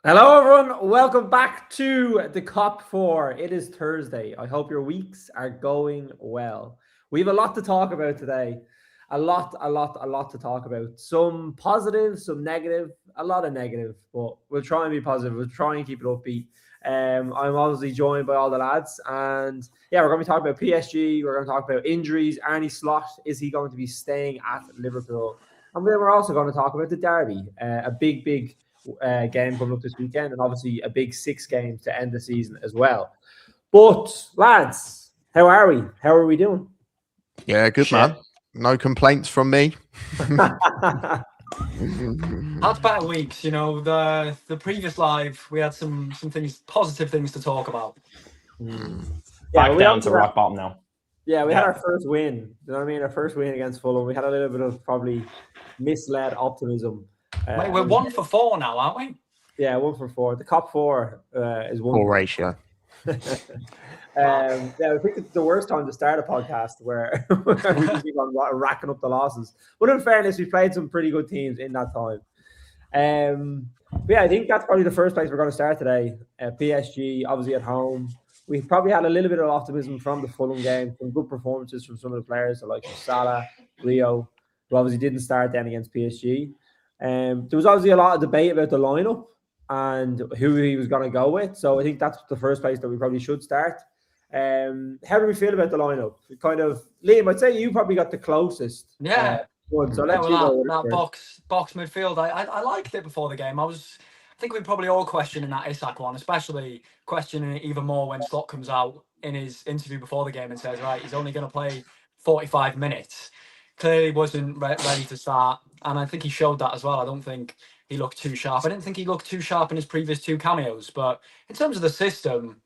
Hello, everyone. Welcome back to the Kop Four. It is Thursday. I hope your weeks are going well. We have a lot to talk about today. A lot to talk about. Some positive, some negative, a lot of negative, but we'll try and be positive. We'll try and keep it upbeat. I'm obviously joined by all the lads, and yeah, we're going to be talking about PSG. We're going to talk about injuries. Arne Slot, is he going to be staying at Liverpool? And then we're also going to talk about the derby, a big game coming up this weekend, and obviously a big 6 games to end the season as well. But lads, how are we? How are we doing? Yeah, good man. No complaints from me. Had better weeks, you know. The previous live, we had some things, positive things to talk about. Yeah, back down to rock bottom now. Yeah, we had our first win. You know what I mean? Our first win against Fulham. We had a little bit of probably misled optimism. We're 1 for 4 now, aren't we? Yeah, 1 for 4. The Kop Four is 1 Poor ratio. I think it's the worst time to start a podcast where we just keep on racking up the losses. But in fairness, we played some pretty good teams in that time. But yeah, I think that's probably the first place we're going to start today. PSG, obviously at home. We probably had a little bit of optimism from the Fulham game, some good performances from some of the players, like Salah, Rio, who obviously didn't start then against PSG. There was obviously a lot of debate about the lineup and who he was going to go with. So I think that's the first place that we probably should start. How do we feel about the lineup? Kind of, Liam, I'd say you probably got the closest. One. So let's that box midfield. I liked it before the game. I think we're probably all questioning that Isak one, especially questioning it even more when Slot comes out in his interview before the game and says, right, he's only going to play 45 minutes. Clearly wasn't ready to start, and I think he showed that as well. I don't think he looked too sharp. I didn't think he looked too sharp in his previous 2 cameos, but in terms of the system,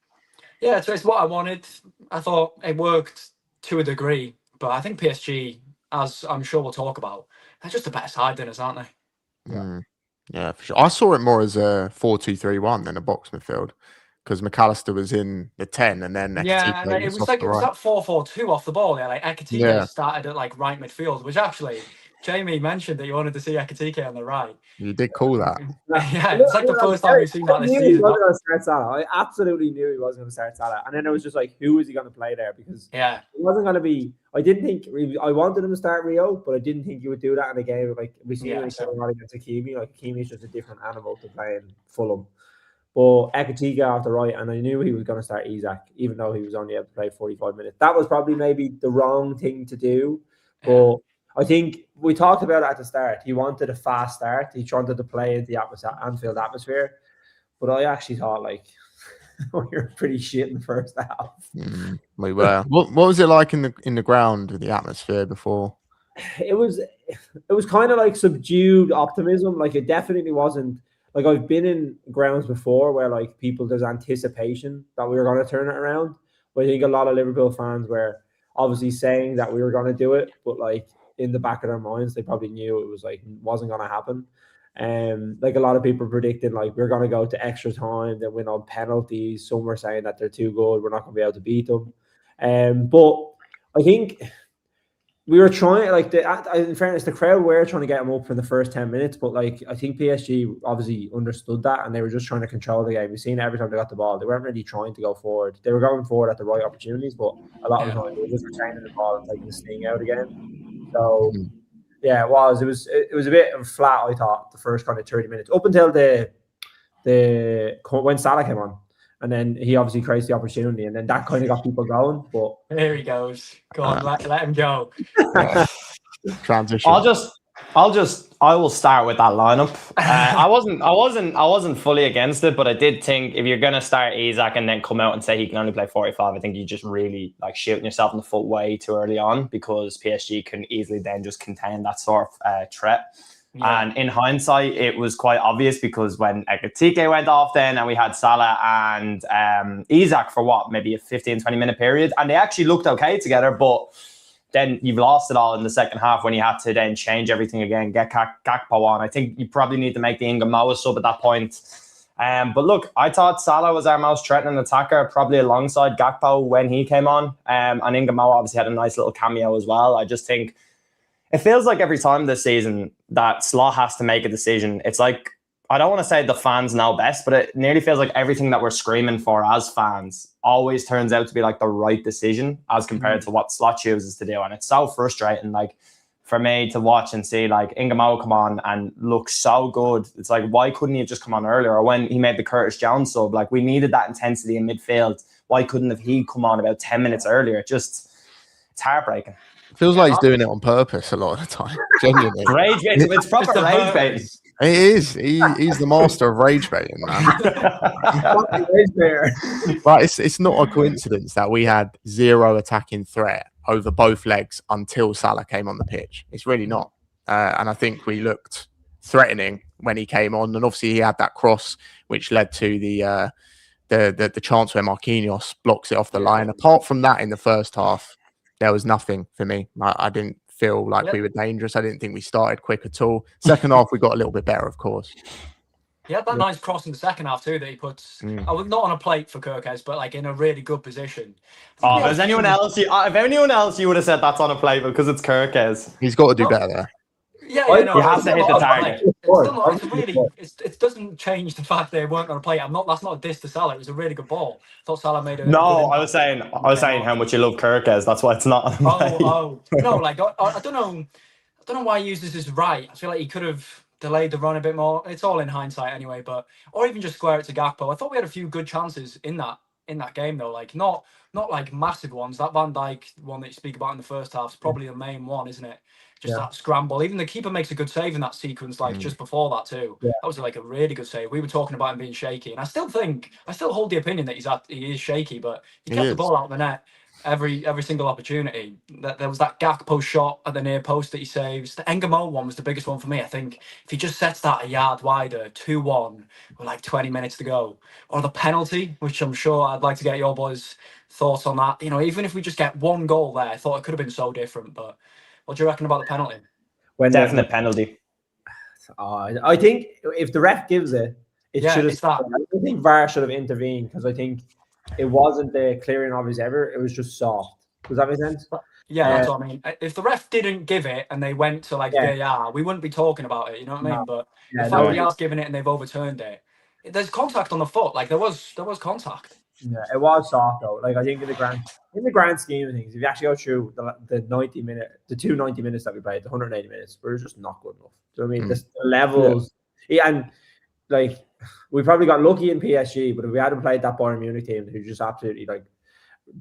yeah, it's what I wanted. I thought it worked to a degree, but I think PSG, as I'm sure we'll talk about, they're just a better side than us, aren't they? Yeah, for sure. I saw it more as a 4-2-3-1 than a box midfield because McAllister was in the 10 and then it was that 4-4-2 off the ball. Yeah, like Ekitike started at like right midfield, which actually Jamie mentioned that you wanted to see Ekitike on the right. You did call that. Yeah, it's like the first time we've seen that this season. He wasn't going to start Salah. I absolutely knew he wasn't going to start Salah. And then it was just like, who is he going to play there? Because it wasn't going to be. I didn't think I wanted him to start Rio, but I didn't think he would do that in a game. Like we see him against Hakimi. Like Hakimi is just a different animal to play in Fulham. But Ekitike off the right, and I knew he was going to start Isak, even though he was only able to play 45 minutes. That was probably maybe the wrong thing to do. But I think we talked about it at the start. He wanted a fast start. He wanted to play in the Anfield atmosphere. But I actually thought, like, we were pretty shit in the first half. We were. What was it like in the ground with the atmosphere before? It was kind of like subdued optimism. Like, it definitely wasn't. Like, I've been in grounds before where, like, there's anticipation that we were going to turn it around. But I think a lot of Liverpool fans were obviously saying that we were going to do it. But, like, in the back of their minds, they probably knew it was, like, wasn't going to happen. Like, a lot of people predicted, like, we're going to go to extra time, then win on penalties. Some were saying that they're too good. We're not going to be able to beat them. But I think we were trying, like, in fairness, the crowd were trying to get them up for the first 10 minutes, but, like, I think PSG obviously understood that, and they were just trying to control the game. We've seen it every time they got the ball. They weren't really trying to go forward. They were going forward at the right opportunities, but a lot of the time they were just retaining the ball and taking the sting out again. So, yeah, it was a bit flat, I thought, the first kind of 30 minutes, up until when Salah came on. And then he obviously creates the opportunity, and then that kind of got people going. But there he goes. Go on, let him go. Transition. I will start with that lineup. I wasn't fully against it, but I did think if you're gonna start Isak and then come out and say he can only play 45, I think you just really like shooting yourself in the foot way too early on, because PSG can easily then just contain that sort of threat. Yeah. And in hindsight, it was quite obvious because when Ekitike went off then and we had Salah and Isak for maybe a 15-20 minute period, and they actually looked okay together, but then you've lost it all in the second half when you had to then change everything again, get Gakpo on. I think you probably need to make the Ingamoa sub at that point. But look, I thought Salah was our most threatening attacker, probably alongside Gakpo when he came on. And Ingamoa obviously had a nice little cameo as well. I just think it feels like every time this season that Slot has to make a decision, it's like I don't want to say the fans know best, but it nearly feels like everything that we're screaming for as fans always turns out to be like the right decision as compared to what Slot chooses to do. And it's so frustrating, like for me to watch and see like Ingamo come on and look so good. It's like, why couldn't he have just come on earlier? Or when he made the Curtis Jones sub, like we needed that intensity in midfield. Why couldn't have he come on about 10 minutes earlier? It's heartbreaking. Feels like he's doing it on purpose a lot of the time. Genuinely. Rage bait. It's proper rage bait. It is. He's the master of rage baiting, man. But it's not a coincidence that we had 0 attacking threat over both legs until Salah came on the pitch. It's really not. And I think we looked threatening when he came on, and obviously he had that cross which led to the chance where Marquinhos blocks it off the line. Apart from that, in the first half, there was nothing for me. I didn't feel like we were dangerous. I didn't think we started quick at all. Second half, we got a little bit better, of course. He had that nice cross in the second half too that he puts. I was not on a plate for Kirkes, but like in a really good position. Oh, if there's anyone else, if anyone else, you would have said that's on a plate because it's Kirkes. He's got to do better there. Yeah, no, you have to hit the target. It doesn't change the fact they weren't going to play. That's not a diss to Salah. It was a really good ball. I thought Salah made a. No, I was saying how much you love Kirkes. That's why it's not. No, like I don't know why he used this as right. I feel like he could have delayed the run a bit more. It's all in hindsight anyway, or even just square it to Gakpo. I thought we had a few good chances in that game though. Like not like massive ones. That Van Dijk one that you speak about in the first half is probably the main one, isn't it? Just that scramble. Even the keeper makes a good save in that sequence, like just before that too. Yeah. That was like a really good save. We were talking about him being shaky, and I still hold the opinion that he is shaky, but he kept the ball out of the net every single opportunity. There was that Gakpo shot at the near post that he saves. The Engamo one was the biggest one for me. I think if he just sets that a yard wider, 2-1 with like 20 minutes to go, or the penalty, which I'm sure I'd like to get your boys' thoughts on that. You know, even if we just get one goal there, I thought it could have been so different, but. What do you reckon about the penalty? Definite penalty. I think if the ref gives it should have. I think VAR should have intervened because I think it wasn't the clearing obvious ever. It was just soft. Does that make sense? Yeah, that's what I mean. If the ref didn't give it and they went to like VAR, we wouldn't be talking about it. You know what I mean? But if somebody else given it and they've overturned it, there's contact on the foot. Like there was contact. Yeah, it was soft though. Like I think in the grand scheme of things, if you actually go through the 90 minutes that we played, the 180 minutes, we're just not good enough. Do you know what I mean? The levels, and like we probably got lucky in PSG, but if we hadn't played that Bayern Munich team, who just absolutely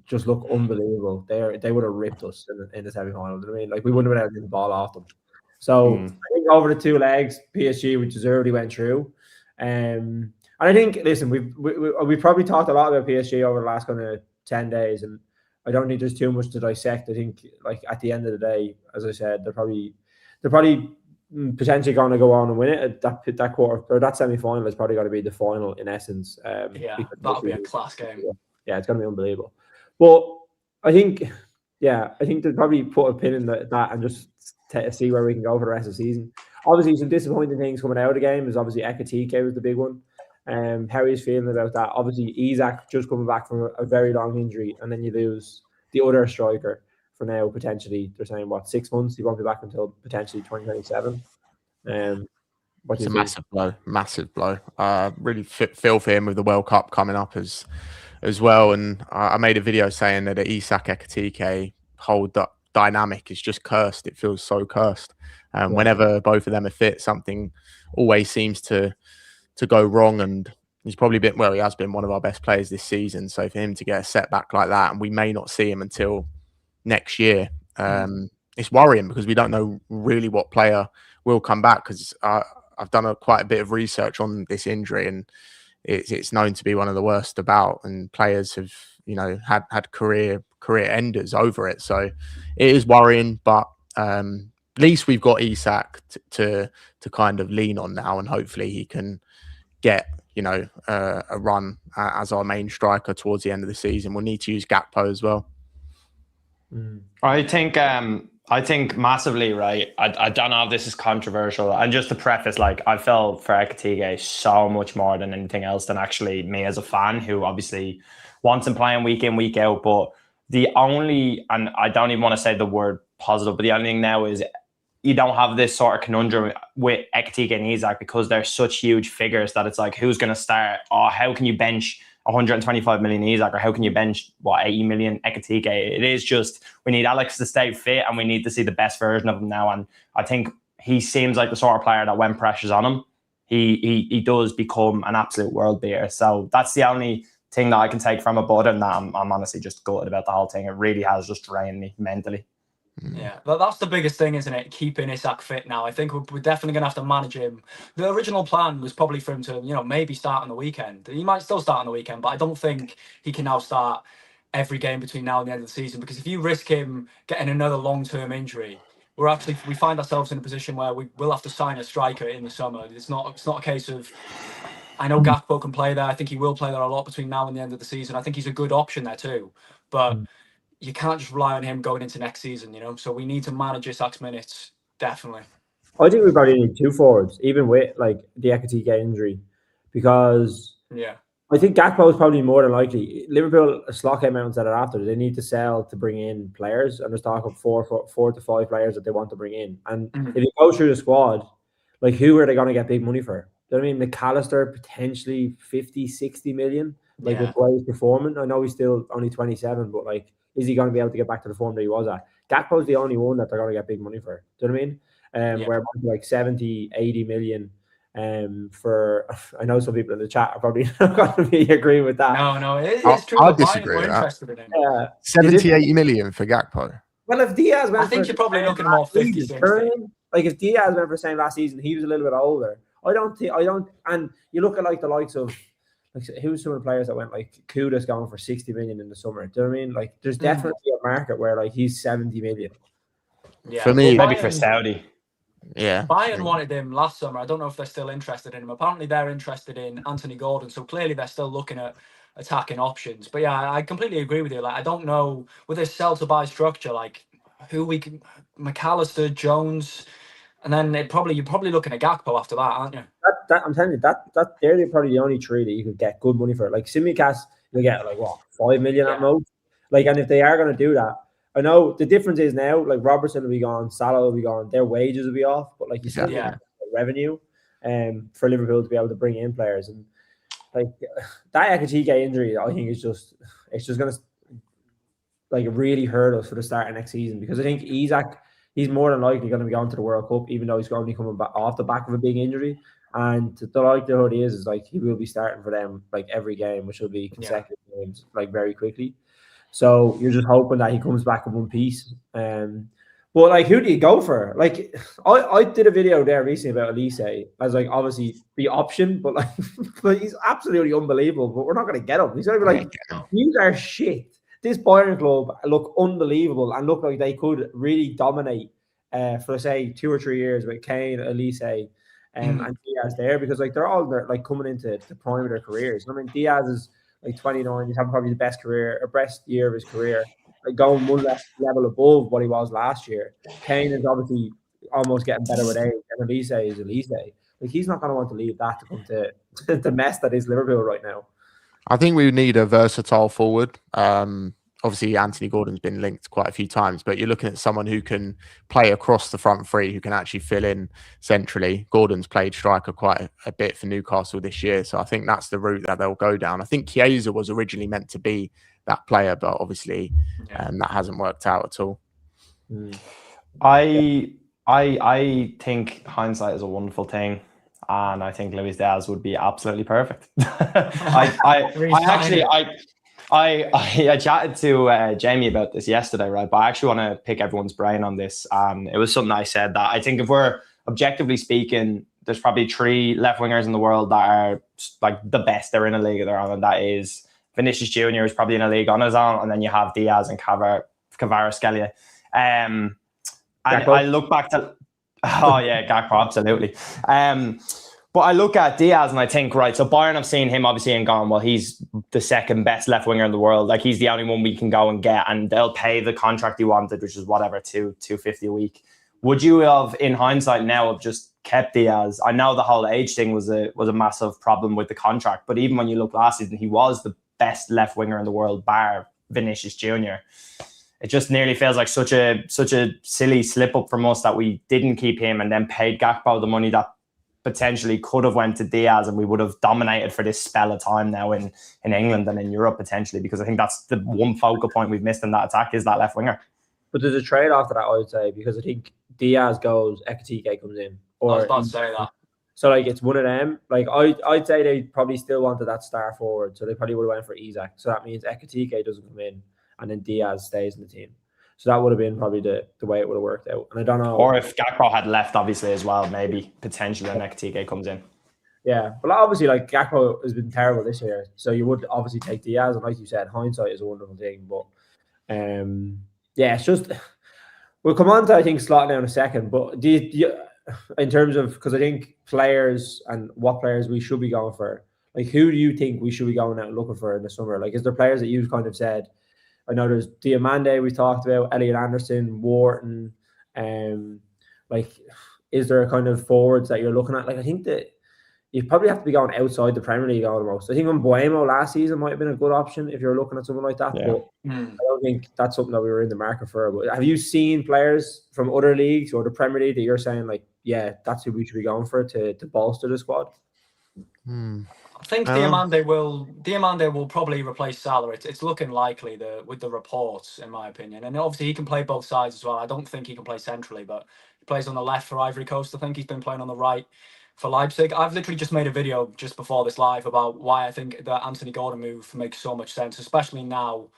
just look unbelievable, they would have ripped us in the semi-final. Do you know what I mean? Like we wouldn't have been able to get the ball off them. So I think over the 2 legs, PSG we deservedly went through. And I think, listen, we've probably talked a lot about PSG over the last kind of 10 days, and I don't think there's too much to dissect. I think, like at the end of the day, as I said, they're probably potentially going to go on and win it. That quarter or that semi-final is probably going to be the final in essence. That'll be a class game. Yeah, it's going to be unbelievable. But I think they'll probably put a pin in that and just see where we can go for the rest of the season. Obviously, some disappointing things coming out of the game is obviously Ekitike was the big one. How he's feeling about that. Obviously, Isak just coming back from a very long injury, and then you lose the other striker for now, potentially. They're saying, 6 months? He won't be back until potentially 2027. It's a massive blow. Really feel for him with the World Cup coming up as well. And I made a video saying that the Isak Ekitike whole dynamic is just cursed. It feels so cursed. Whenever both of them are fit, something always seems to go wrong, and he's probably he has been one of our best players this season. So for him to get a setback like that, and we may not see him until next year, it's worrying because we don't know really what player will come back. Because I've done quite a bit of research on this injury, and it's known to be one of the worst about, and players have had career enders over it. So it is worrying, but at least we've got Isak to kind of lean on now, and hopefully he can get a run as our main striker towards the end of the season. We'll need to use Gakpo as well. I think massively, right? I don't know if this is controversial, and just to preface, like I felt for Ekitike so much more than anything else than actually me as a fan who obviously wants him playing week in, week out. But the only, and I don't even want to say the word positive, but the only thing now is you don't have this sort of conundrum with Ekitike and Isak because they're such huge figures that it's like, who's going to start? Or how can you bench 125 million Isak, or how can you bench 80 million Ekitike? It is just, we need Alex to stay fit and we need to see the best version of him now. And I think he seems like the sort of player that when pressure's on him, he does become an absolute world beater. So that's the only thing that I can take from it, but that I'm honestly just gutted about the whole thing. It really has just drained me mentally. Yeah, that's the biggest thing, isn't it? Keeping Isak fit now. I think we're definitely going to have to manage him. The original plan was probably for him to, maybe start on the weekend. He might still start on the weekend, but I don't think he can now start every game between now and the end of the season, because if you risk him getting another long-term injury, we find ourselves in a position where we will have to sign a striker in the summer. It's not a case of, I know Gakpo can play there. I think he will play there a lot between now and the end of the season. I think he's a good option there too, but you can't just rely on him going into next season, So we need to manage Isak's minutes, definitely. I think we probably need 2 forwards, even with like the Ekitike injury, because I think Gakpo is probably more than likely. Liverpool, Slot came out and said it after, they need to sell to bring in players, and there's talk of 4 to 5 players that they want to bring in. And if you go through the squad, like, who are they going to get big money for? Do you know what I mean? McAllister, potentially 50, 60 million, with the way he's performing. I know he's still only 27, but like, is he going to be able to get back to the form that he was at? Gakpo's the only one that they're going to get big money for. Do you know what I mean? Where like 70, 80 million for, I know some people in the chat are probably not going to be agreeing with that. No, it's true. I disagree with that. 70, 80 million for Gakpo. Well, if Diaz went, I think you're probably looking at more 50, 60. Like, if Diaz went for the same last season, he was a little bit older. And you look at like the likes of, like, who's some of the players that went, like Kudus going for 60 million in the summer? Do you know what I mean? Like, there's definitely a market where like he's 70 million. Yeah, for me, maybe for Saudi. Yeah, Bayern wanted him last summer. I don't know if they're still interested in him. Apparently, they're interested in Anthony Gordon, so clearly they're still looking at attacking options. But yeah, I completely agree with you. Like, I don't know with this sell to buy structure, like who we can, McAllister, Jones, and then you're probably looking at Gakpo after that, aren't you? That I'm telling you, that they're probably the only 3 that you could get good money for. Like Tsimikas, you'll get like 5 million at most. Like, and if they are going to do that, I know the difference is now, like, Robertson will be gone, Salah will be gone, their wages will be off, but like you said, revenue for Liverpool to be able to bring in players. And like that Ekitike injury, I think it's just going to like really hurt us for the start of next season, because I think Isak, he's more than likely going to be going to the World Cup, even though he's only coming back off the back of a big injury. And the likelihood is like he will be starting for them like every game, which will be consecutive games, like very quickly. So you're just hoping that he comes back in one piece. But like, who do you go for? Like, I did a video there recently about Elise as like obviously the option, but like but he's absolutely unbelievable. But we're not going to get him. He's going to be like, these are shit. This Bayern club look unbelievable and look like they could really dominate for say 2 or 3 years with Kane, Elise, and Diaz there, because like they're like coming into the prime of their careers. I mean, Diaz is like 29. He's having probably the best year of his career, like going one level above what he was last year. Kane is obviously almost getting better with age, and Elise is Elise. Like, he's not going to want to leave that to come to the mess that is Liverpool right now. I think we need a versatile forward. Obviously, Anthony Gordon's been linked quite a few times, but you're looking at someone who can play across the front 3, who can actually fill in centrally. Gordon's played striker quite a bit for Newcastle this year, so I think that's the route that they'll go down. I think Chiesa was originally meant to be that player, but obviously that hasn't worked out at all. I think hindsight is a wonderful thing, and I think Luis Diaz would be absolutely perfect. I chatted to Jamie about this yesterday, right? But I actually want to pick everyone's brain on this. It was something I said that I think, if we're objectively speaking, there's probably 3 left wingers in the world that are like the best they're in a league they're on, and that is Vinicius Jr. is probably in a league on his own, and then you have Diaz and Kvaratskhelia. And Gakpo. I look back to Gakpo, absolutely. But I look at Diaz and I think, right, so Bayern have seen him obviously and gone, well, he's the second best left winger in the world. Like, he's the only one we can go and get, and they'll pay the contract he wanted, which is whatever, $250 a week. Would you have, in hindsight now, have just kept Diaz? I know the whole age thing was a massive problem with the contract, but even when you look last season, he was the best left winger in the world, bar Vinicius Jr. it just nearly feels like such a silly slip up from us that we didn't keep him and then paid Gakpo the money that potentially could have went to Diaz, and we would have dominated for this spell of time now in England and in Europe potentially, because I think that's the one focal point we've missed in that attack is that left winger. But there's a trade-off to that, I would say, because I think Diaz goes, Ekitike comes in. I was about to say that. So, like, it's one of them. Like, I'd say they probably still wanted that star forward, so they probably would have went for Isak. So that means Ekitike doesn't come in, and then Diaz stays in the team. So that would have been probably the way it would have worked out. And I don't know. Or if Gakpo had left, obviously, as well, maybe potentially then Ekitike comes in. Yeah, but obviously, like, Gakpo has been terrible this year, so you would obviously take Diaz, and like you said, hindsight is a wonderful thing. But yeah, it's just we'll come on to, I think, Slot now in a second. But do you in terms of, because I think players and what players we should be going for, like, who do you think we should be going out and looking for in the summer? Like, is there players that you've kind of said? I know there's Diamande we talked about, Elliot Anderson, Wharton. Like, is there a kind of forwards that you're looking at? Like, I think that you probably have to be going outside the Premier League almost. I think Mbuemo last season might have been a good option if you're looking at someone like that. Yeah. But I don't think that's something that we were in the market for. But have you seen players from other leagues or the Premier League that you're saying, like, yeah, that's who we should be going for to bolster the squad? I think Diamande will probably replace Salah. It's looking likely with the reports, in my opinion. And obviously he can play both sides as well. I don't think he can play centrally, but he plays on the left for Ivory Coast. I think he's been playing on the right for Leipzig. I've literally just made a video just before this live about why I think the Anthony Gordon move makes so much sense, especially now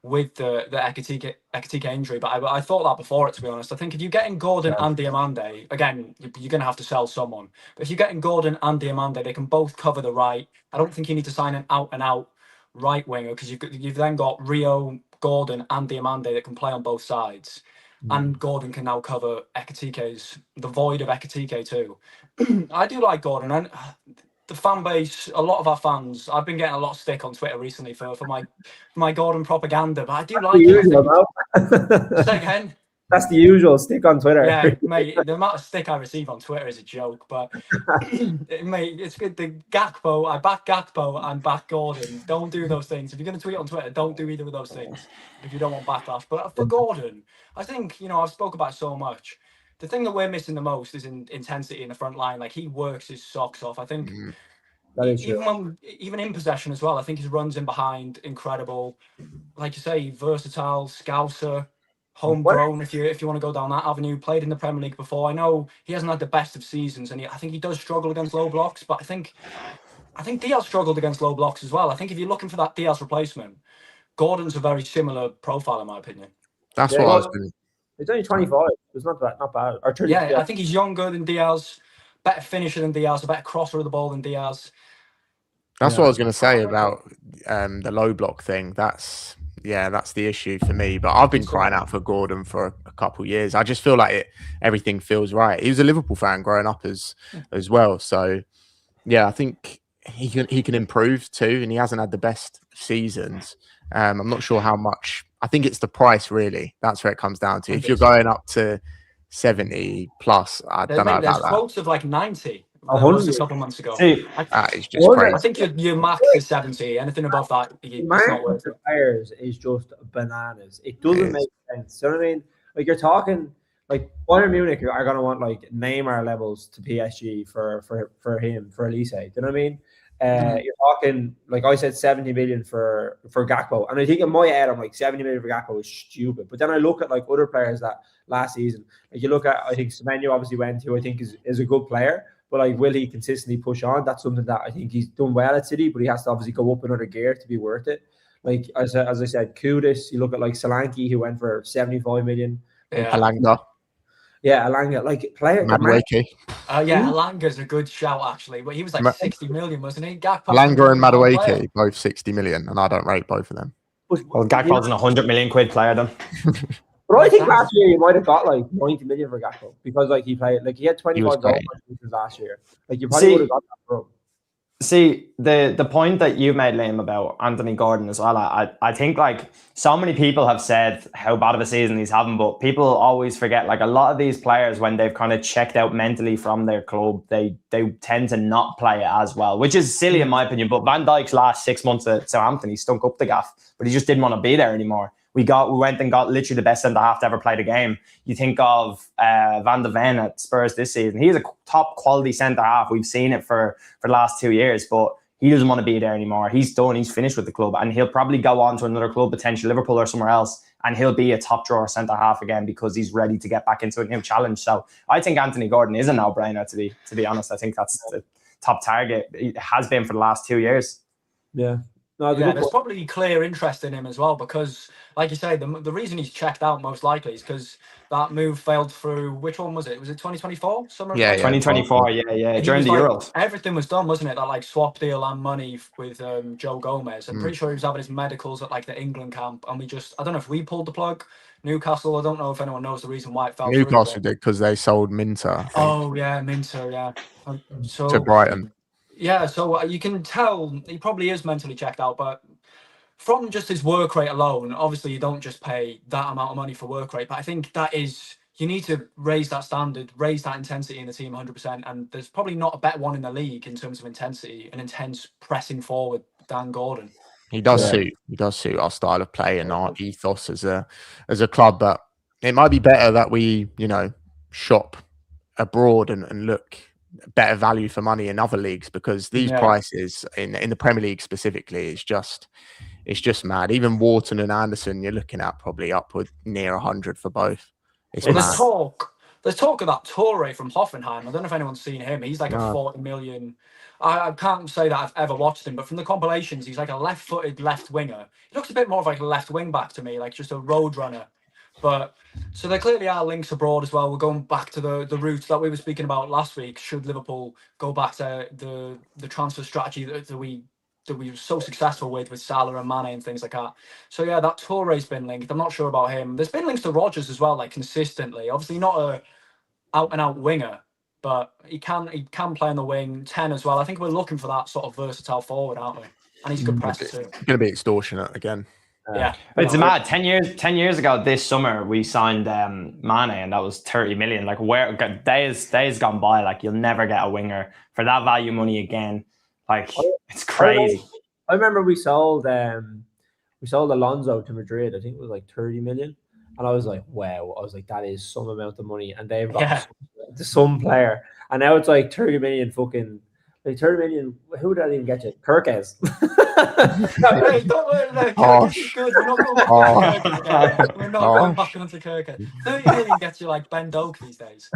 with the Ekitike injury. But I thought that before it, to be honest. I think if you're getting Gordon and Diamande, again, you're going to have to sell someone. But if you're getting Gordon and Diamande, they can both cover the right. I don't think you need to sign an out-and-out right winger, because you've then got Rio, Gordon and Diamande that can play on both sides. And Gordon can now cover the void of Ekitike too. I do like Gordon, and the fan base, a lot of our fans, I've been getting a lot of stick on Twitter recently for my Gordon propaganda, but I do like it. Say again? That's the usual stick on Twitter. Yeah, mate, the amount of stick I receive on Twitter is a joke, but mate, it's good. The Gakpo, I back Gakpo and back Gordon. Don't do those things. If you're going to tweet on Twitter, don't do either of those things if you don't want backlash. But for Gordon, I think, I've spoke about it so much. The thing that we're missing the most is intensity in the front line. Like, he works his socks off. I think even in possession as well, I think his runs in behind, incredible. Like you say, versatile, scouser, homegrown, if you want to go down that avenue. Played in the Premier League before. I know he hasn't had the best of seasons, and I think he does struggle against low blocks, but I think Diaz struggled against low blocks as well. I think if you're looking for that Diaz replacement, Gordon's a very similar profile, in my opinion. That's what I was going to. He's only 25. It's not bad. Or 30, I think he's younger than Diaz, better finisher than Diaz, a better crosser of the ball than Diaz. That's what I was going to say about the low block thing. That's the issue for me. But I've been crying out for Gordon for a couple of years. I just feel like everything feels right. He was a Liverpool fan growing up as well. So yeah, I think he can improve too, and he hasn't had the best seasons. I'm not sure how much. I think it's the price, really. That's where it comes down to. If you're going up to 70 plus, I don't know about that. There's quotes of like 90. A couple months ago. It's just crazy. I think your max is 70. Anything above that, it's not worth it. Players is just bananas. It doesn't make sense. You know what I mean? Like, you're talking, like, Bayern Munich are going to want, like, Neymar levels to PSG for him, for Elise. Do you know what I mean? You're talking, like I said, 70 million for Gakpo, and I think in my head I'm like 70 million for Gakpo is stupid. But then I look at like other players that last season, like you look at, I think Semenyo obviously went, who I think is a good player, but like, will he consistently push on? That's something that I think he's done well at City, but he has to obviously go up another gear to be worth it. Like as I said, Kudus, you look at like Solanke, who went for 75 million. Alanga. Yeah, Alanga, like player. Madueke. Alanga's a good shout actually, but he was like 60 million, wasn't he? Alanga and Madueke, both 60 million, and I don't rate both of them. Well, Gakpo's an 100 million quid player then. But I think last year you might have got like 90 million for Gakpo, because like he played, like he had 25 goals last year. Like you probably would have got that from. See, the point that you made, Liam, about Anthony Gordon as well, I think like so many people have said how bad of a season he's having, but people always forget like a lot of these players, when they've kind of checked out mentally from their club, they tend to not play it as well, which is silly in my opinion. But Van Dijk's last 6 months at Southampton, he stunk up the gaff, but he just didn't want to be there anymore. We went and got literally the best centre half to ever play the game. You think of Van de Ven at Spurs this season. He's a top quality centre half. We've seen it for the last 2 years, but he doesn't want to be there anymore. He's done. He's finished with the club, and he'll probably go on to another club, potentially Liverpool or somewhere else, and he'll be a top drawer centre half again because he's ready to get back into a new challenge. So I think Anthony Gordon is a no-brainer. To be honest, I think that's the top target. It has been for the last 2 years. Yeah. No, there's probably clear interest in him as well because, like you say, the reason he's checked out most likely is because that move failed through. Which one was it? Was it 2024? Summer of 2024. Yeah. During the Euros, everything was done, wasn't it? That like swap deal and money with Joe Gomez. I'm pretty sure he was having his medicals at like the England camp, and I don't know if we pulled the plug. Newcastle. I don't know if anyone knows the reason why it fell through. Newcastle did because they sold Minter. Oh yeah, Minter. Yeah. To Brighton. Yeah, so you can tell he probably is mentally checked out, but from just his work rate alone, obviously you don't just pay that amount of money for work rate, but I think you need to raise that standard, raise that intensity in the team 100%, and there's probably not a better one in the league in terms of intensity and intense pressing forward than Gordon. He does suit our style of play and our ethos as a club, but it might be better that we, shop abroad and look better value for money in other leagues, because these prices in the Premier League specifically it's just mad. Even Wharton and Anderson, you're looking at probably upward near 100 for both. There's talk of that Toure from Hoffenheim. I don't know if anyone's seen him. He's like a 40 million. I can't say that I've ever watched him, but from the compilations, he's like a left-footed left winger. He looks a bit more of like a left wing back to me, like just a road runner. But so there clearly are links abroad as well. We're going back to the route that we were speaking about last week. Should Liverpool go back to the transfer strategy that we were so successful with Salah and Mane and things like that? So yeah, that Toure's been linked. I'm not sure about him. There's been links to Rodgers as well, like consistently. Obviously not a out and out winger, but he can play on the wing, 10 as well. I think we're looking for that sort of versatile forward, aren't we? And he's a good presser too. It's going to be extortionate again. Yeah, it's mad. 10 years ago this summer we signed Mane, and that was 30 million. Like, where days gone by, like you'll never get a winger for that value money again. Like, it's crazy. I remember we sold Alonso to Madrid. I think it was like 30 million, and I was like, wow. I was like, that is some amount of money, and they've got some player, and now it's like 30 million fucking. Like 30 million, who did I even get you? Kirkes. Hey, don't worry, Kirkes is good. We're not going back onto Kirkes. 30 million gets you like Ben Doak these days.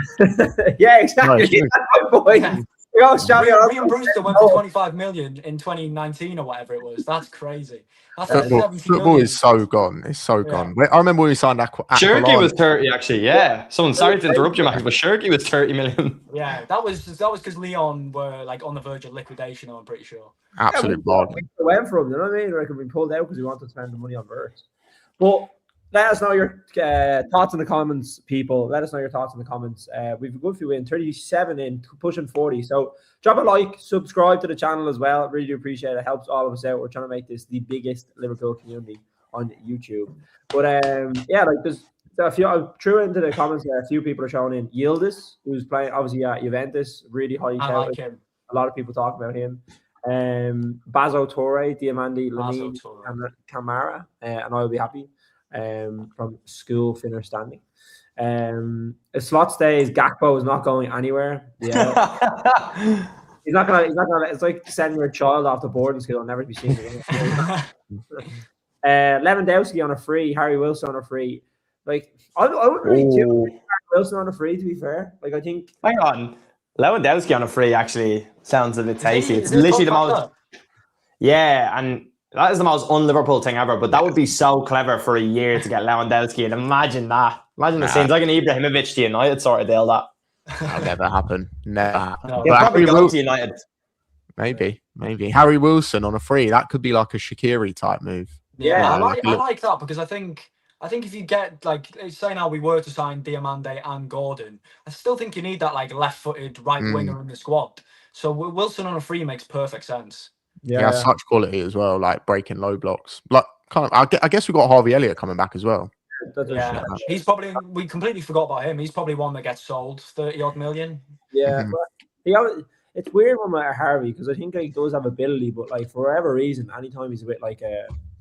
Yeah, exactly. That's my point. Ryan Brewster went for 25 million in 2019 or whatever it was. That's crazy. Football is so gone. It's so gone. I remember when we signed Shirky was 30 actually. Yeah. Sorry to interrupt you, Max, but Shirky was 30 million. Yeah, that was because Leon were like on the verge of liquidation. I'm pretty sure. Absolute bargain. We went from, you know what I mean? Like, we pulled out because we wanted to spend the money on Verts. But let us know your thoughts in the comments, people. Let us know your thoughts in the comments. We've a good few in, 37 in, pushing 40. So drop a like, subscribe to the channel as well. Really do appreciate it. It helps all of us out. We're trying to make this the biggest Liverpool community on YouTube. But there's a few. I threw into the comments. A few people are showing in Yildiz, who's playing obviously at Juventus, really high. I like him. A lot of people talk about him. Bazo Toure, Diamandi, Lamine, Camara, and I'll be happy. From school Finner standing. A Slot stays. Gakpo is not going anywhere. Yeah, he's not gonna. It's like sending your child off to boarding school and never be seen again. Lewandowski on a free. Harry Wilson on a free. Like, I wouldn't really do Harry Wilson on a free, to be fair. Like, I think. Hang on, Lewandowski on a free actually sounds a bit tasty. It's literally the most. Yeah, and that is the most un-Liverpool thing ever, but that would be so clever for a year to get Lewandowski, and imagine that. Imagine it seems like an Ibrahimovic to United sort of deal, that. That'll never happen. Never. No. He'll probably go to United. Maybe. Harry Wilson on a free, that could be like a Shaqiri type move. Yeah, I like that, because I think if you get, like, say now we were to sign Diamande and Gordon, I still think you need that like left-footed right winger in the squad. So Wilson on a free makes perfect sense. Yeah, such quality as well, like breaking low blocks. Like, I guess we've got Harvey Elliott coming back as well. Yeah, he's probably, we completely forgot about him. He's probably one that gets sold 30-odd million. Yeah, but it's weird when we're Harvey, because I think he does have ability, but like for whatever reason, anytime he's a bit like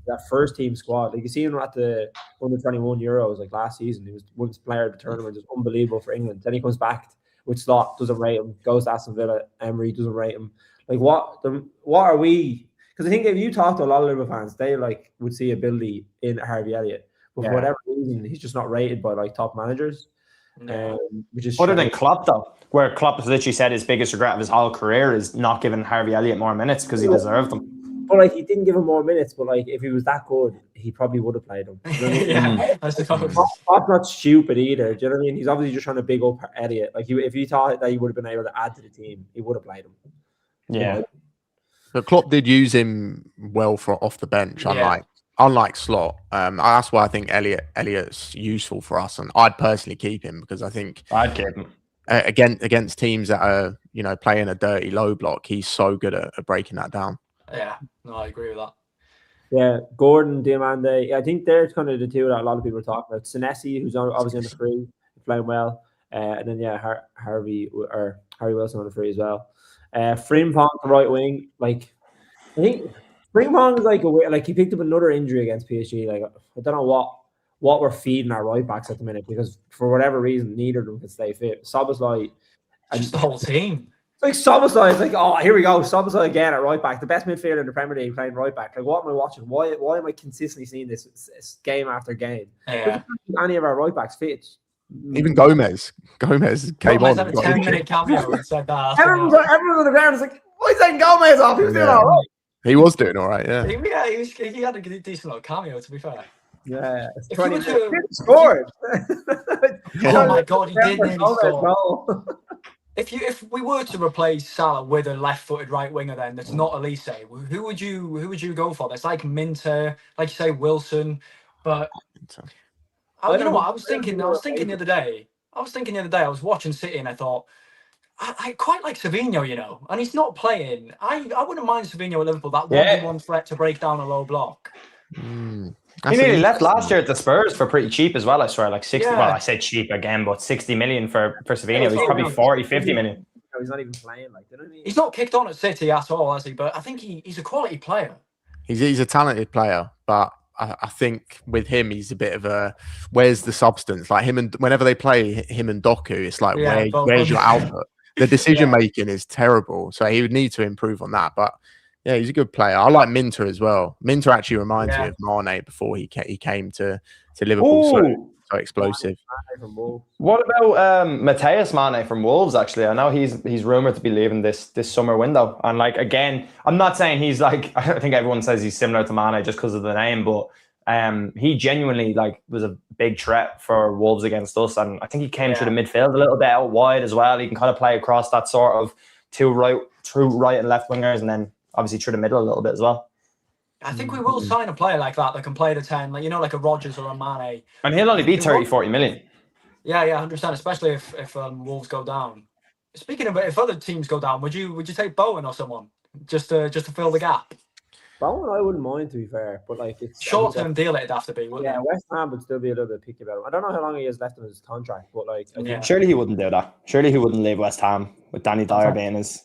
that first team squad. Like you see him at the under-21 Euros like last season. He was one player of the tournament, just unbelievable for England. Then he comes back with Slot, doesn't rate him. Goes to Aston Villa, Emery doesn't rate him. Like what are we? Because I think if you talk to a lot of Liverpool fans, they like would see ability in Harvey Elliott, but for whatever reason, he's just not rated by like top managers. Which is other than Klopp though, where Klopp has literally said his biggest regret of his whole career is not giving Harvey Elliott more minutes because he deserved them. But like he didn't give him more minutes, but like if he was that good, he probably would have played him. You know what I mean? I suppose. Klopp's not stupid either. Do you know what I mean? He's obviously just trying to big up Elliott. Like if he thought that he would have been able to add to the team, he would have played him. Yeah. You know? But Klopp did use him well for off the bench, unlike Slot. That's why I think Elliott's useful for us, and I'd personally keep him because I think I'd keep him against teams that are playing a dirty low block. He's so good at breaking that down. Yeah, no, I agree with that. Yeah, Gordon, Diamande. I think they're kind of the two that a lot of people are talking about. Senesi, who's obviously on the free, playing well, and then Harvey Wilson on the free as well. Frimpong the right wing. Like I think Frimpong is like he picked up another injury against PSG. Like I don't know what we're feeding our right backs at the minute because for whatever reason neither of them can stay fit. Szoboszlai, just the whole team. Like Szoboszlai is like, oh, here we go, Szoboszlai again at right back, the best midfielder in the Premier League playing right back. Like, what am I watching? Why am I consistently seeing this game after game? Yeah. Any of our right backs fit? Even Gomez came on. Had a 10-minute cameo and said that. Everyone's on the ground. It's like, why is that Gomez off? He was doing all right. He was doing all right. Yeah. He had a decent little cameo. To be fair. Yeah. If you were to scored. Oh my God, he did nearly score. If we were to replace Salah with a left-footed right winger, then that's not Elise, who would you go for? That's like Minter, like you say, Wilson, but you know what? I was thinking the other day. I was watching City and I thought I quite like Savinho, and he's not playing. I wouldn't mind Savinho at Liverpool. That 1v1 threat to break down a low block. He nearly left last year at the Spurs for pretty cheap as well, I swear. Like 60, well, I said cheap again, but 60 million for Savinho. He's probably 40, 50 million. No, he's not even playing. Like, you know what I mean? He's not kicked on at City at all, has he? But I think he's a quality player. He's a talented player, but I think with him, he's a bit of a where's the substance? Like him and whenever they play him and Doku, it's like where's your output? The decision making is terrible, so he would need to improve on that. But yeah, he's a good player. I like Minter as well. Minter actually reminds me of Mane before he came to Liverpool. So explosive. What about Mateus Mane from Wolves? Actually, I know he's rumored to be leaving this summer window. And like again, I'm not saying he's like I think everyone says he's similar to Mane just because of the name, but he genuinely like was a big threat for Wolves against us, and I think he came through the midfield a little bit out wide as well. He can kind of play across that sort of two right and left wingers, and then obviously through the middle a little bit as well. I think we will sign a player like that can play the 10, like like a Rodgers or a Mane. And he'll only be 30-40 million. Yeah, 100%, especially if Wolves go down. Speaking of it, if other teams go down, would you take Bowen or someone just to fill the gap? Bowen, I wouldn't mind, to be fair, but like it's short-term deal. It'd have to be, wouldn't it? West Ham would still be a little bit picky about him. I don't know how long he has left on his contract, but like, surely he wouldn't do that. Surely he wouldn't leave West Ham with Danny Dyer being his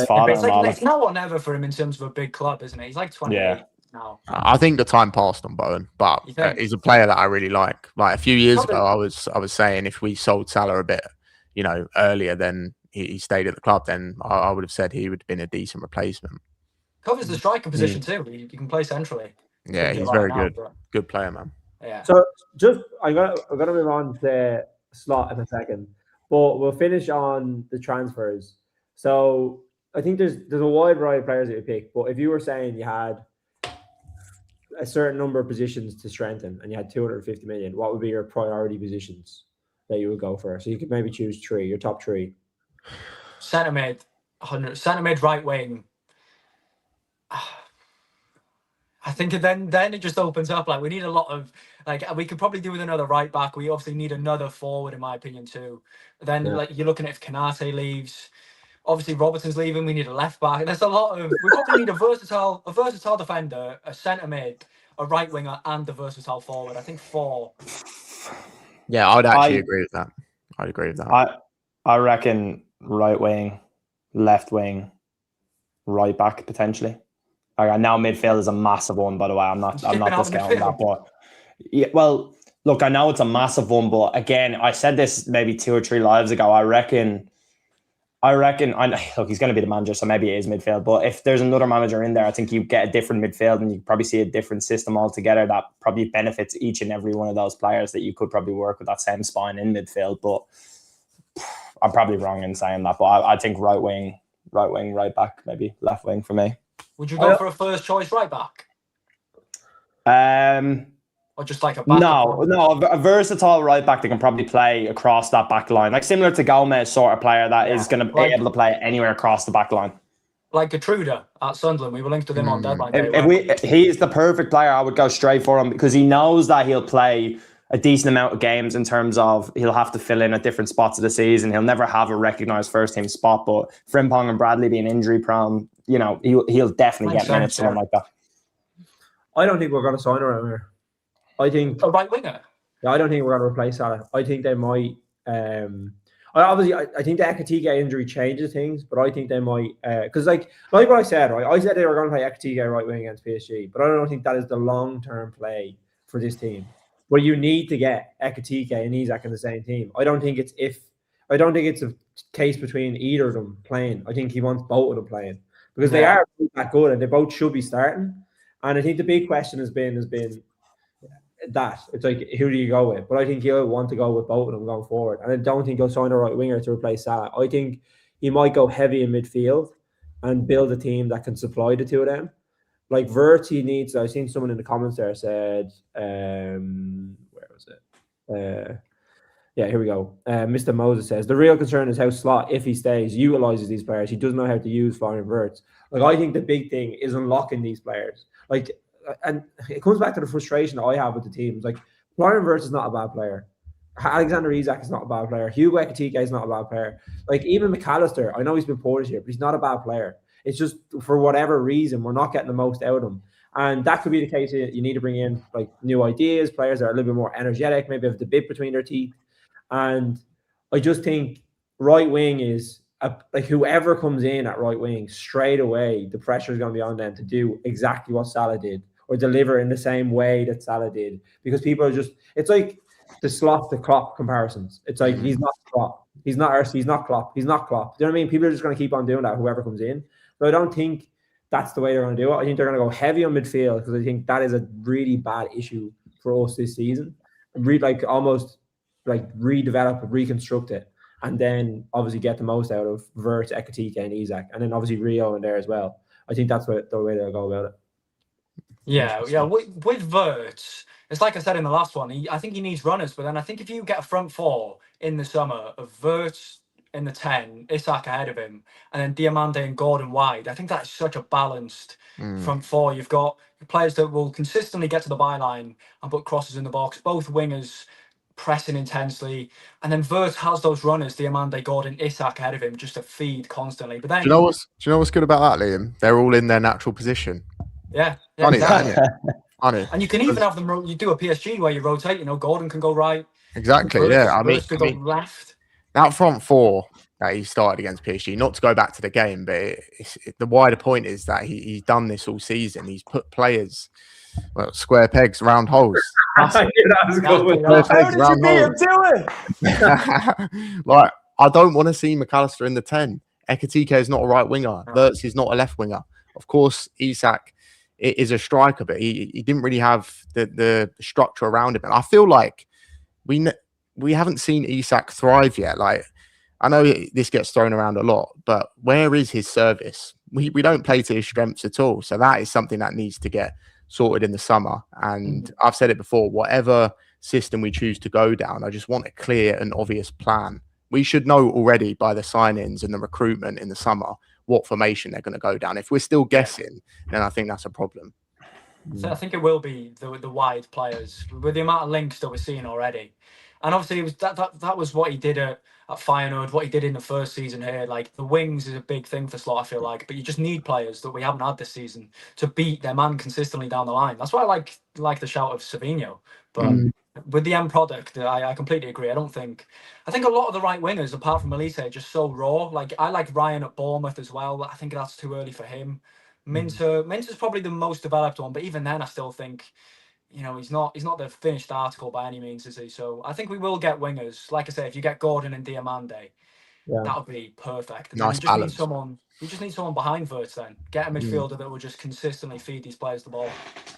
father. It's now or never for him in terms of a big club, isn't it? He's like 28 now. I think the time passed on Bowen, but he's a player that I really like. Like a few years ago, I was saying if we sold Salah a bit, earlier than he stayed at the club, then I would have said he would have been a decent replacement. Covers the striker position too. You can play centrally. Yeah, he's very good. Good player, man. Yeah. So I got to move on to Slot in a second, but we'll finish on the transfers. So I think there's a wide variety of players that you pick, but if you were saying you had a certain number of positions to strengthen and you had 250 million, what would be your priority positions that you would go for? So you could maybe choose your top three. Centre mid, 100. Centre mid, right wing. I think then it just opens up. Like we need a lot of we could probably do with another right back. We obviously need another forward, in my opinion, too. Then you're looking at if Kanate leaves. Obviously, Robertson's leaving. We need a left back. There's a lot of. We probably need a versatile defender, a centre mid, a right winger, and a versatile forward. I think 4. Yeah, I'd actually agree with that. I'd agree with that. I reckon right wing, left wing, right back potentially. Like, I know midfield is a massive one, by the way. I'm not discounting that, but yeah, well, look, I know it's a massive one, but again, I said this maybe 2 or 3 lives ago. I reckon. Look, he's going to be the manager, so maybe it is midfield. But if there's another manager in there, I think you get a different midfield, and you probably see a different system altogether that probably benefits each and every one of those players. That you could probably work with that same spine in midfield. But I'm probably wrong in saying that. But I think right wing, right back, maybe left wing for me. Would you go for a first choice right back? Or just like a backup? No, a versatile right back that can probably play across that back line, like similar to Gomez sort of player that is going to be able to play anywhere across the back line. Like Getruda at Sunderland, we were linked with him on deadline day. He's the perfect player. I would go straight for him because he knows that he'll play a decent amount of games in terms of he'll have to fill in at different spots of the season. He'll never have a recognised first team spot, but Frimpong and Bradley being injury prone, he'll definitely get minutes, something like that. I don't think we're going to sign around here. I think a right winger. Yeah, I don't think we're going to replace Salah. I think they might. I think the Ekitike injury changes things, but I think they might because like what I said, right? I said they were going to play Ekitike right wing against PSG, but I don't think that is the long-term play for this team. Where you need to get Ekitike and Isak in the same team. I don't think it's a case between either of them playing. I think he wants both of them playing because they are that good and they both should be starting. And I think the big question has been that it's like, who do you go with? But I think he'll want to go with both of them going forward. And I don't think he'll sign a right winger to replace Salah. I think he might go heavy in midfield and build a team that can supply the two of them. Like Wirtz, he needs. I've seen someone in the comments there said, where was it? Here we go. Mr. Moses says the real concern is how Slot, if he stays, utilizes these players. He doesn't know how to use Florian Wirtz. Like I think the big thing is unlocking these players. Like, and it comes back to the frustration that I have with the teams. Like Florian Wirtz is not a bad player. Alexander Isak is not a bad player. Hugo Ekitike is not a bad player. Like even McAllister, I know he's been poor this year, but he's not a bad player. It's just for whatever reason we're not getting the most out of him, and that could be the case. You need to bring in like new ideas, players that are a little bit more energetic, maybe have the bit between their teeth. And I just think right wing is like whoever comes in at right wing straight away, the pressure is going to be on them to do exactly what Salah did or deliver in the same way that Salah did, because people are just. It's like the Slot to Klopp comparisons. It's like he's not Klopp, he's not Arce, he's not Klopp, he's not Klopp. Do you know what I mean? People are just going to keep on doing that. Whoever comes in. So I don't think that's the way they're going to do it. I think they're going to go heavy on midfield because I think that is a really bad issue for us this season. Almost redevelop, reconstruct it, and then obviously get the most out of Wirtz, Ekitike, and Isak, and then obviously Rio in there as well. I think that's the way they'll go about it. Yeah. With Wirtz, it's like I said in the last one. I think he needs runners, but then I think if you get a front four in the summer of Wirtz in the 10, Isak ahead of him, and then Diamande and Gordon wide, I think that's such a balanced front four. You've got players that will consistently get to the byline and put crosses in the box, both wingers pressing intensely, and then Wirtz has those runners, Diamande, Gordon, Isak ahead of him just to feed constantly. But then, do you know what's good about that, Liam? They're all in their natural position. Yeah, funny, exactly. Funny. And you can even have them. You do a PSG where you rotate. Gordon can go right. Exactly. Wirtz could go left. That front four that he started against PSG, not to go back to the game, but the wider point is that he's done this all season. He's put players, square pegs, round holes. How did you it? Like, I don't want to see McAllister in the 10. Ekitike is not a right winger. Wirtz is not a left winger. Of course, Isak is a striker, but he didn't really have the structure around him. And I feel like we haven't seen Isak thrive yet. Like, I know this gets thrown around a lot, but where is his service? We don't play to his strengths at all. So that is something that needs to get sorted in the summer. And I've said it before, whatever system we choose to go down, I just want a clear and obvious plan. We should know already by the sign-ins and the recruitment in the summer what formation they're going to go down. If we're still guessing, then I think that's a problem. So I think it will be the wide players with the amount of links that we're seeing already. And obviously it was that was what he did at Feyenoord, what he did in the first season here. Like the wings is a big thing for Slot, I feel like, but you just need players that we haven't had this season to beat their man consistently down the line. That's why I like the shout of Savinho. But with the end product, I completely agree. I think a lot of the right wingers, apart from Elise, are just so raw. Like I like Ryan at Bournemouth as well. I think that's too early for him. Minter's probably the most developed one, but even then, I still think, he's not the finished article by any means, is he? So I think we will get wingers. Like I say, if you get Gordon and Diamande, that would be perfect. And nice then balance. You just need someone behind Wirtz then. Get a midfielder that will just consistently feed these players the ball.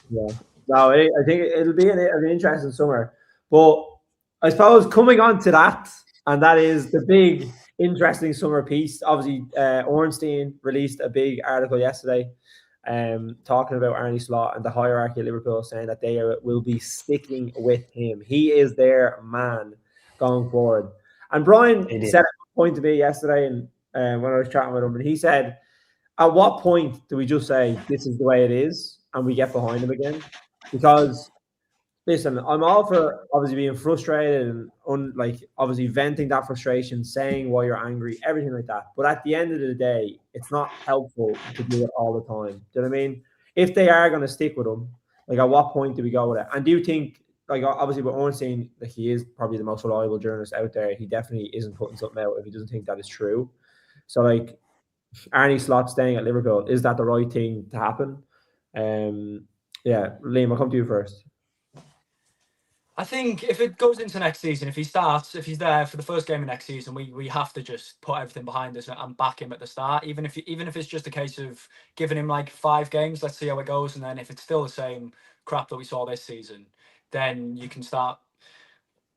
Yeah. No, I think it'll be an interesting summer. But I suppose coming on to that, and that is the big interesting summer piece. Obviously, Ornstein released a big article yesterday talking about Arne Slot and the hierarchy of Liverpool, saying that they will be sticking with him. He is their man going forward. And Brian said a point to me yesterday, and when I was chatting with him, and he said, at what point do we just say this is the way it is and we get behind him again? Because listen, I'm all for obviously being frustrated and obviously venting that frustration, saying why you're angry, everything like that. But at the end of the day, it's not helpful to do it all the time. Do you know what I mean? If they are going to stick with him, at what point do we go with it? And do you think, obviously with Ornstein, he is probably the most reliable journalist out there. He definitely isn't putting something out if he doesn't think that is true. So Arne Slot staying at Liverpool, is that the right thing to happen? Liam, I'll come to you first. I think if it goes into next season, if he's there for the first game of next season, we have to just put everything behind us and back him at the start. Even if it's just a case of giving him 5 games, let's see how it goes, and then if it's still the same crap that we saw this season, then you can start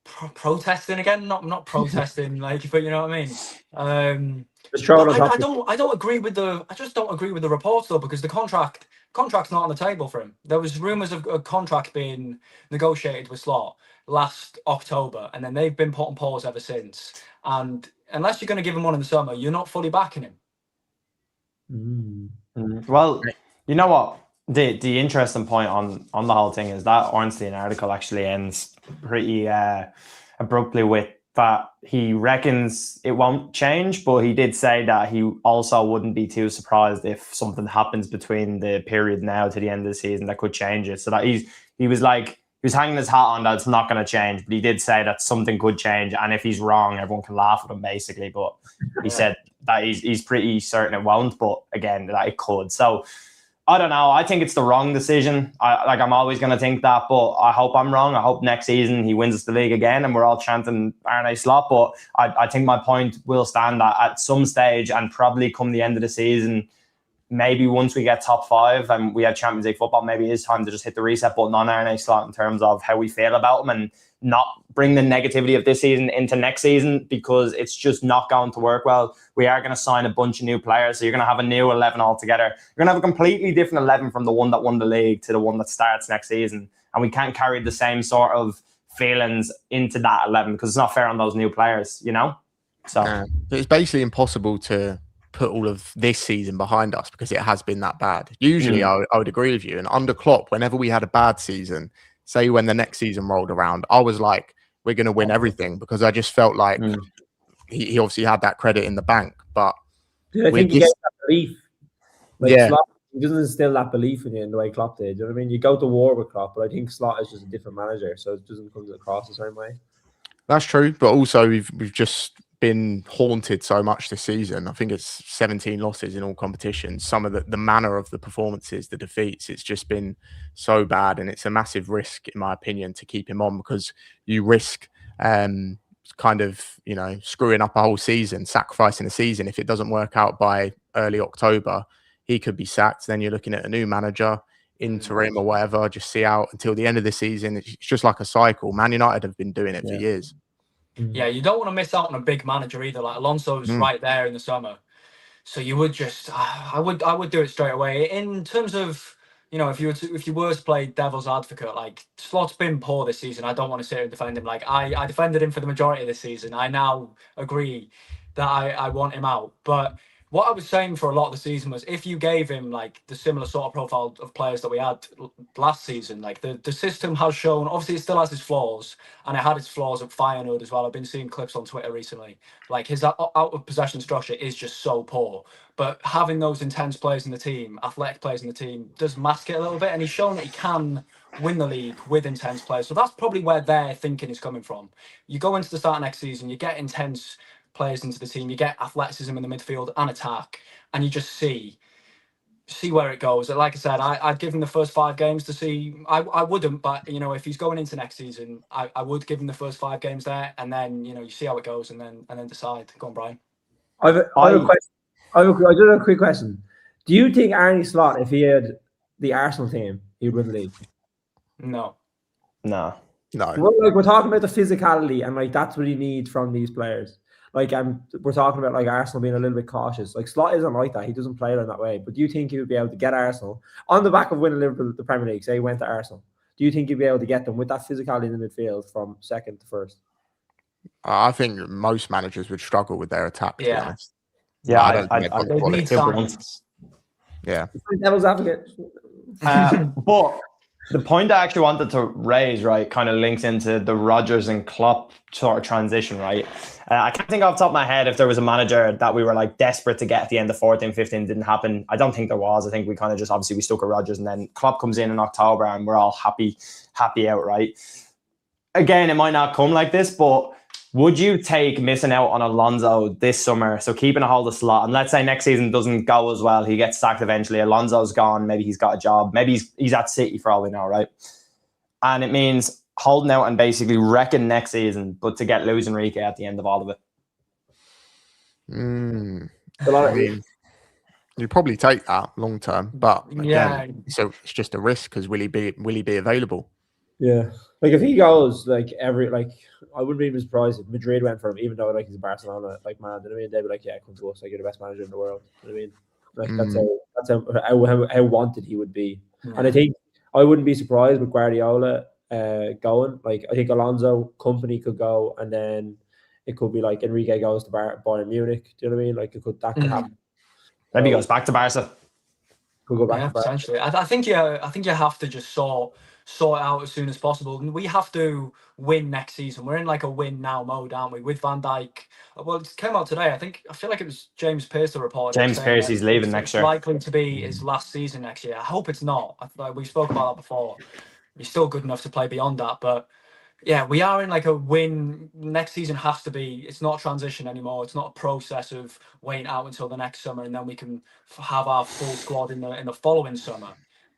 protesting again. Not protesting, but you know what I mean. I don't agree with I just don't agree with the reports though, because the contract's not on the table for him. There was rumours of a contract being negotiated with Slot last October, and then they've been put on pause ever since. And unless you're going to give him one in the summer, you're not fully backing him. Well, you know what? The interesting point on the whole thing is that Ornstein article actually ends pretty abruptly with that he reckons it won't change, but he did say that he also wouldn't be too surprised if something happens between the period now to the end of the season that could change it. So that he was hanging his hat on that it's not going to change, but he did say that something could change, and if he's wrong, everyone can laugh at him basically. But he said that he's pretty certain it won't, but again, that it could. So I don't know. I think it's the wrong decision. I'm always going to think that, but I hope I'm wrong. I hope next season he wins us the league again and we're all chanting Arne Slot. But I think my point will stand that at some stage, and probably come the end of the season, maybe once we get top 5 and we have Champions League football, maybe it is time to just hit the reset button on Arne Slot in terms of how we feel about him, and not bring the negativity of this season into next season, because it's just not going to work well. We are going to sign a bunch of new players, so you're going to have a new 11 altogether. You're going to have a completely different 11 from the one that won the league to the one that starts next season, and we can't carry the same sort of feelings into that 11 because it's not fair on those new players, So it's basically impossible to put all of this season behind us because it has been that bad. Usually I would agree with you, and under Klopp, whenever we had a bad season, say when the next season rolled around, I was like, we're going to win everything, because I just felt like he obviously had that credit in the bank. But I think he gets that belief. Slot, he doesn't instill that belief in you in the way Klopp did. You know what I mean? You go to war with Klopp, but I think Slot is just a different manager, so it doesn't come across the same way. That's true, but also we've just been haunted so much this season. I think it's 17 losses in all competitions. Some of the manner of the performances, the defeats, it's just been so bad, and it's a massive risk, in my opinion, to keep him on, because you risk kind of screwing up a whole season, sacrificing a season. If it doesn't work out by early October, he could be sacked. Then you're looking at a new manager, interim or whatever, just see out until the end of the season. It's just like a cycle. Man United have been doing it for years. Yeah, you don't want to miss out on a big manager either. Like Alonso's right there in the summer, so you would just, I would do it straight away. In terms of, if you were to play devil's advocate, like Slot's been poor this season. I don't want to sit here and defend him. Like I defended him for the majority of this season. I now agree that I want him out, but what I was saying for a lot of the season was, if you gave him the similar sort of profile of players that we had last season, the system has shown, obviously it still has its flaws, and it had its flaws at Feyenoord as well. I've been seeing clips on Twitter recently. His out of possession structure is just so poor. But having those intense players in the team, athletic players in the team, does mask it a little bit, and he's shown that he can win the league with intense players. So that's probably where their thinking is coming from. You go into the start of next season, you get intense players into the team, you get athleticism in the midfield and attack, and you just see see where it goes. Like I said, I'd give him the first 5 games to see. I wouldn't, but you know, if he's going into next season, I would give him the first 5 games there, and then you know, you see how it goes, and then decide. Go on, Brian. I have a question. I just have a quick question. Do you think Arne Slot, if he had the Arsenal team, he would win the league? No. No. Well, we're talking about the physicality, and like that's what he needs from these players. Like, we're talking about like Arsenal being a little bit cautious. Like Slot isn't like that; he doesn't play in that way. But do you think he would be able to get Arsenal on the back of winning Liverpool the Premier League? Say he went to Arsenal. Do you think he'd be able to get them with that physicality in the midfield from second to first? I think most managers would struggle with their attack. To be honest. Yeah, I need signs. Yeah. Devil's advocate. But the point I actually wanted to raise, right, kind of links into the Rodgers and Klopp sort of transition, right? I can't think off the top of my head if there was a manager that we were like desperate to get at the end of 14, 15, didn't happen. I don't think there was. I think we kind of just, obviously we stuck with Rodgers, and then Klopp comes in October and we're all happy out, right? Again, it might not come like this, but would you take missing out on Alonso this summer? So keeping a hold of Slot, and let's say next season doesn't go as well, he gets sacked eventually, Alonso's gone, maybe he's got a job, maybe he's at City for all we know, right? And it means holding out and basically wrecking next season, but to get Luis Enrique at the end of all of it. I mean, you'd probably take that long term, but again, so it's just a risk because will he be available? Yeah, like if he goes, I wouldn't be even surprised if Madrid went for him, even though like he's a Barcelona man. You know what I mean? They'd be like, yeah, come to us, like you're the best manager in the world. You know what I mean? Like that's how wanted he would be. And I think I wouldn't be surprised with Guardiola going. Like I think Alonso company could go, and then it could be like Enrique goes to Bayern Munich. Do you know what I mean? Like could happen. Maybe he goes back to Barca. Could go back to Barca. Potentially. I think you have to just sort it out as soon as possible. And we have to win next season. We're in like a win now mode, aren't we? With Van Dijk. Well, it came out today. I feel like it was James Pearce that reported. James Pearce, he's leaving next year. Likely to be his last season next year. I hope it's not. We spoke about that before. He's still good enough to play beyond that. But yeah, we are in like a win. Next season has to be. It's not a transition anymore. It's not a process of waiting out until the next summer and then we can have our full squad in the following summer.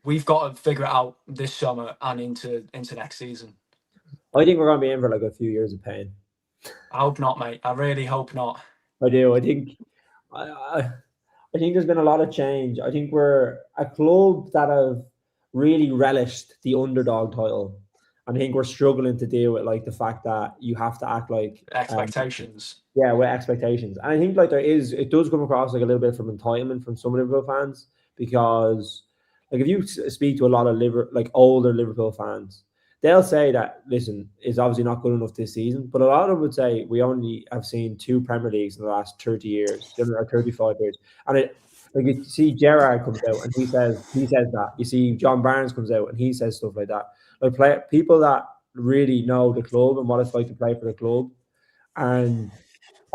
We've got to figure it out this summer and into next season. I think we're going to be in for like a few years of pain. I hope not, mate. I really hope not. I do. I think there's been a lot of change. I think we're a club that have really relished the underdog title. And I think we're struggling to deal with like the fact that you have to act like expectations. With expectations. And I think like it does come across like a little bit from entitlement from some Liverpool fans, because like if you speak to a lot of older Liverpool fans, they'll say that, listen, it's obviously not good enough this season. But a lot of them would say we only have seen 2 Premier Leagues in the last 30 years, or 35 years. And you see Gerrard comes out and he says that. You see John Barnes comes out and he says stuff like that. Like people that really know the club and what it's like to play for the club. And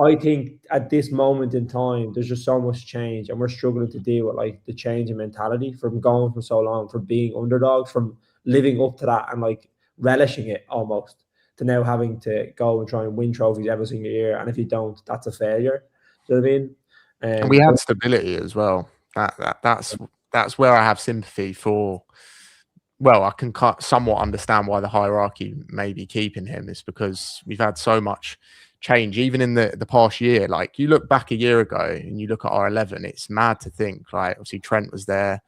I think at this moment in time, there's just so much change, and we're struggling to deal with like the change in mentality from going for so long, from being underdogs, from living up to that and like relishing it almost, to now having to go and try and win trophies every single year. And if you don't, that's a failure. Do you know what I mean? And we had stability as well. That's where I have sympathy for. Well, I can somewhat understand why the hierarchy may be keeping him. Is because we've had so much change, even in the past year. Like you look back a year ago and you look at our 11, it's mad to think. Like obviously Trent was there,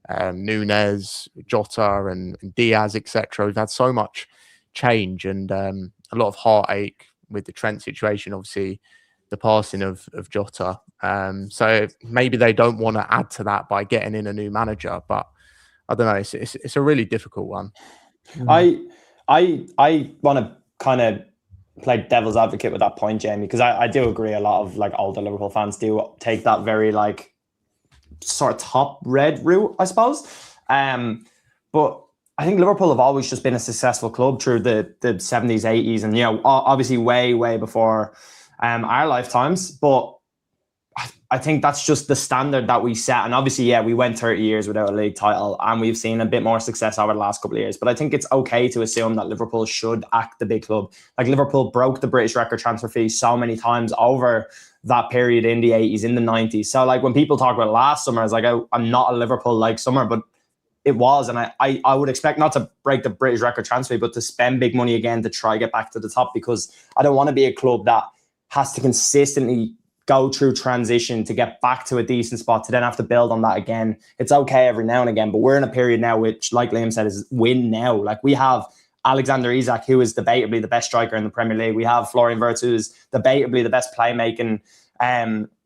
Núñez, Jota, and Diaz, etc. We've had so much change and a lot of heartache with the Trent situation. Obviously, the passing of Jota. So maybe they don't want to add to that by getting in a new manager, but I don't know. It's a really difficult one. I want to kind of play devil's advocate with that point, Jamie, because I do agree a lot of like older Liverpool fans do take that very like sort of top red route, I suppose. But I think Liverpool have always just been a successful club through the 70s, 80s, and obviously way before our lifetimes. But I think that's just the standard that we set. And obviously, we went 30 years without a league title and we've seen a bit more success over the last couple of years. But I think it's okay to assume that Liverpool should act the big club. Like Liverpool broke the British record transfer fee so many times over that period in the 80s, in the 90s. So like when people talk about last summer, it's like, I'm not a Liverpool-like summer, but it was. And I would expect not to break the British record transfer fee, but to spend big money again to try get back to the top, because I don't want to be a club that has to consistently go through transition to get back to a decent spot to then have to build on that again. It's okay every now and again, but we're in a period now which, like Liam said, is win now. Like we have Alexander Isak, who is debatably the best striker in the Premier League. We have Florian Wirtz, who is debatably the best playmaking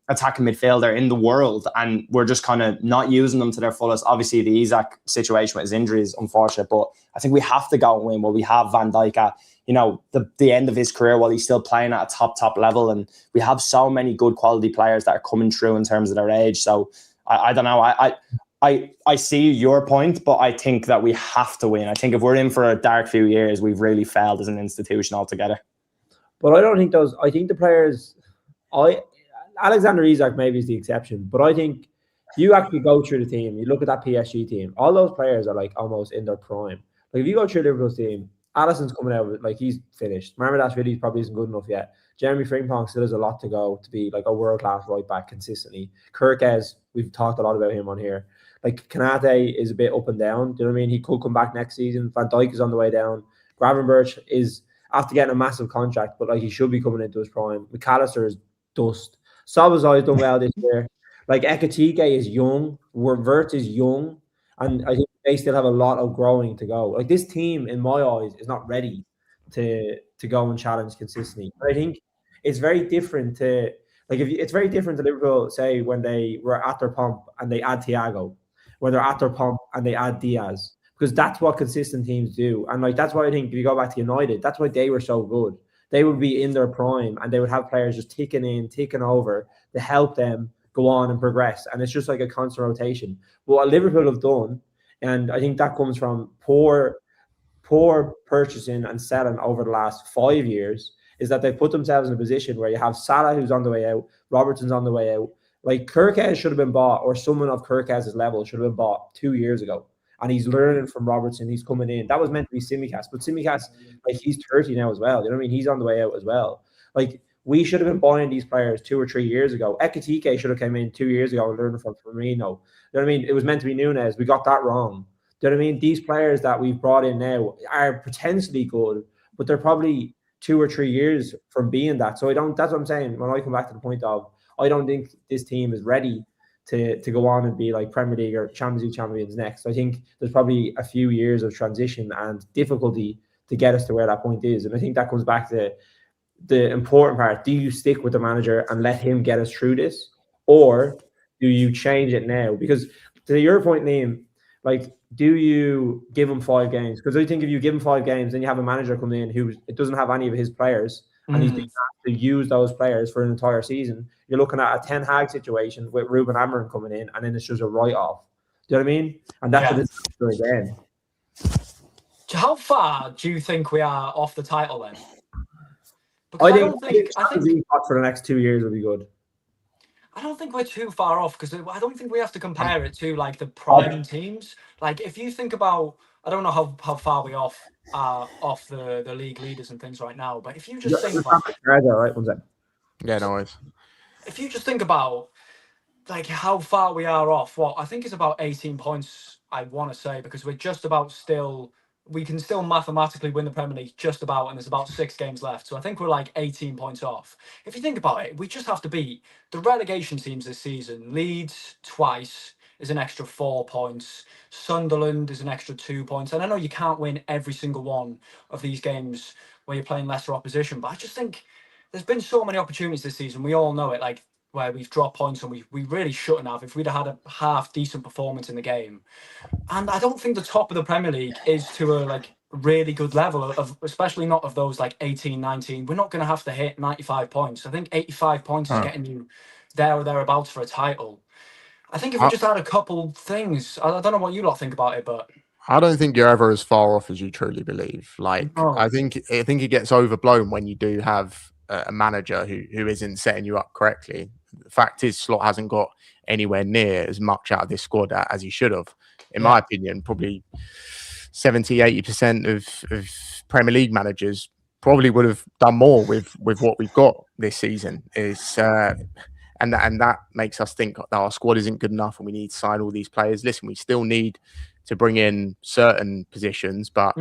attacking midfielder in the world, and we're just kind of not using them to their fullest. Obviously, the Isak situation with his injury is unfortunate, but I think we have to go and win. Well, we have Van Dijk at, you know, the end of his career while he's still playing at a top level, and we have so many good quality players that are coming through in terms of their age. So I don't know. I see your point, but I think that we have to win. I think if we're in for a dark few years, we've really failed as an institution altogether. But I don't think those. I think the players. Alexander Isak maybe is the exception, but I think you actually go through the team. You look at that PSG team. All those players are like almost in their prime. Like if you go through Liverpool's team, Alisson's coming out with, like, he's finished. Marmudashvili probably isn't good enough yet. Jeremy Frimpong still has a lot to go to be like a world-class right back consistently. Kirkes, we've talked a lot about him on here. Like Kanate is a bit up and down. Do you know what I mean? He could come back next season. Van Dijk is on the way down. Gravenberch is after getting a massive contract, but like he should be coming into his prime. McAllister is dust. Szoboszlai's done well this year. Like Ekitike is young. Wirtz is young. And I think they still have a lot of growing to go. Like this team, in my eyes, is not ready to go and challenge consistently. But I think it's very different to it's very different to Liverpool, say, when they were at their pomp and they add Thiago, when they're at their pomp and they add Diaz, because that's what consistent teams do. And like that's why I think if you go back to United, that's why they were so good. They would be in their prime and they would have players just ticking over to help them go on and progress. And it's just like a constant rotation. But what Liverpool have done, and I think that comes from poor purchasing and selling over the last 5 years, is that they've put themselves in a position where you have Salah, who's on the way out, Robertson's on the way out. Like Kirkes should have been bought, or someone of Kirkes' level should have been bought 2 years ago. And he's learning from Robertson. He's coming in. That was meant to be Tsimikas. But Tsimikas, like, he's 30 now as well. You know what I mean? He's on the way out as well. Like, we should have been buying these players 2 or 3 years ago. Ekitike should have come in 2 years ago and learned from Firmino. You know what I mean? It was meant to be Nunez. We got that wrong. Do you know what I mean? These players that we've brought in now are potentially good, but they're probably 2 or 3 years from being that. So that's what I'm saying. When I come back to the point of, I don't think this team is ready to go on and be like Premier League or Champions League champions next. I think there's probably a few years of transition and difficulty to get us to where that point is. And I think that comes back to the important part. Do you stick with the manager and let him get us through this? Or do you change it now? Because to your point, Liam, like, do you give him 5 games? Because I think if you give him 5 games, then you have a manager come in who doesn't have any of his players, and he's being asked to use those players for an entire season. You're looking at a Ten Hag situation with Ruben Amorim coming in, and then it's just a write-off. Do you know what I mean? And that's a disaster again. How far do you think we are off the title then? I think for the next 2 years will be good. I don't think we're too far off, because I don't think we have to compare it to like the prime teams. Like if you think about, I don't know how far we are off the league leaders and things right now, but if you just think about yeah, no worries. If you just think about like how far we are off, I think it's about 18 points, I want to say, because we're just about we can still mathematically win the Premier League just about, and there's about 6 games left. So I think we're like 18 points off. If you think about it, we just have to beat the relegation teams this season. Leeds twice is an extra 4 points. Sunderland is an extra 2 points. And I know you can't win every single one of these games where you're playing lesser opposition, but I just think there's been so many opportunities this season. We all know it, like where we've dropped points and we really shouldn't have if we'd have had a half decent performance in the game. And I don't think the top of the Premier League is to a like really good level of, especially not of those like 18, 19. We're not going to have to hit 95 points. I think 85 points is getting you there or thereabouts for a title. I think if we just had a couple things, I don't know what you lot think about it, but I don't think you're ever as far off as you truly believe. Like, I think it gets overblown when you do have a manager who isn't setting you up correctly. The fact is, Slot hasn't got anywhere near as much out of this squad as he should have. In my opinion, probably 70-80% of Premier League managers probably would have done more with what we've got this season. And that makes us think that our squad isn't good enough and we need to sign all these players. Listen, we still need to bring in certain positions, but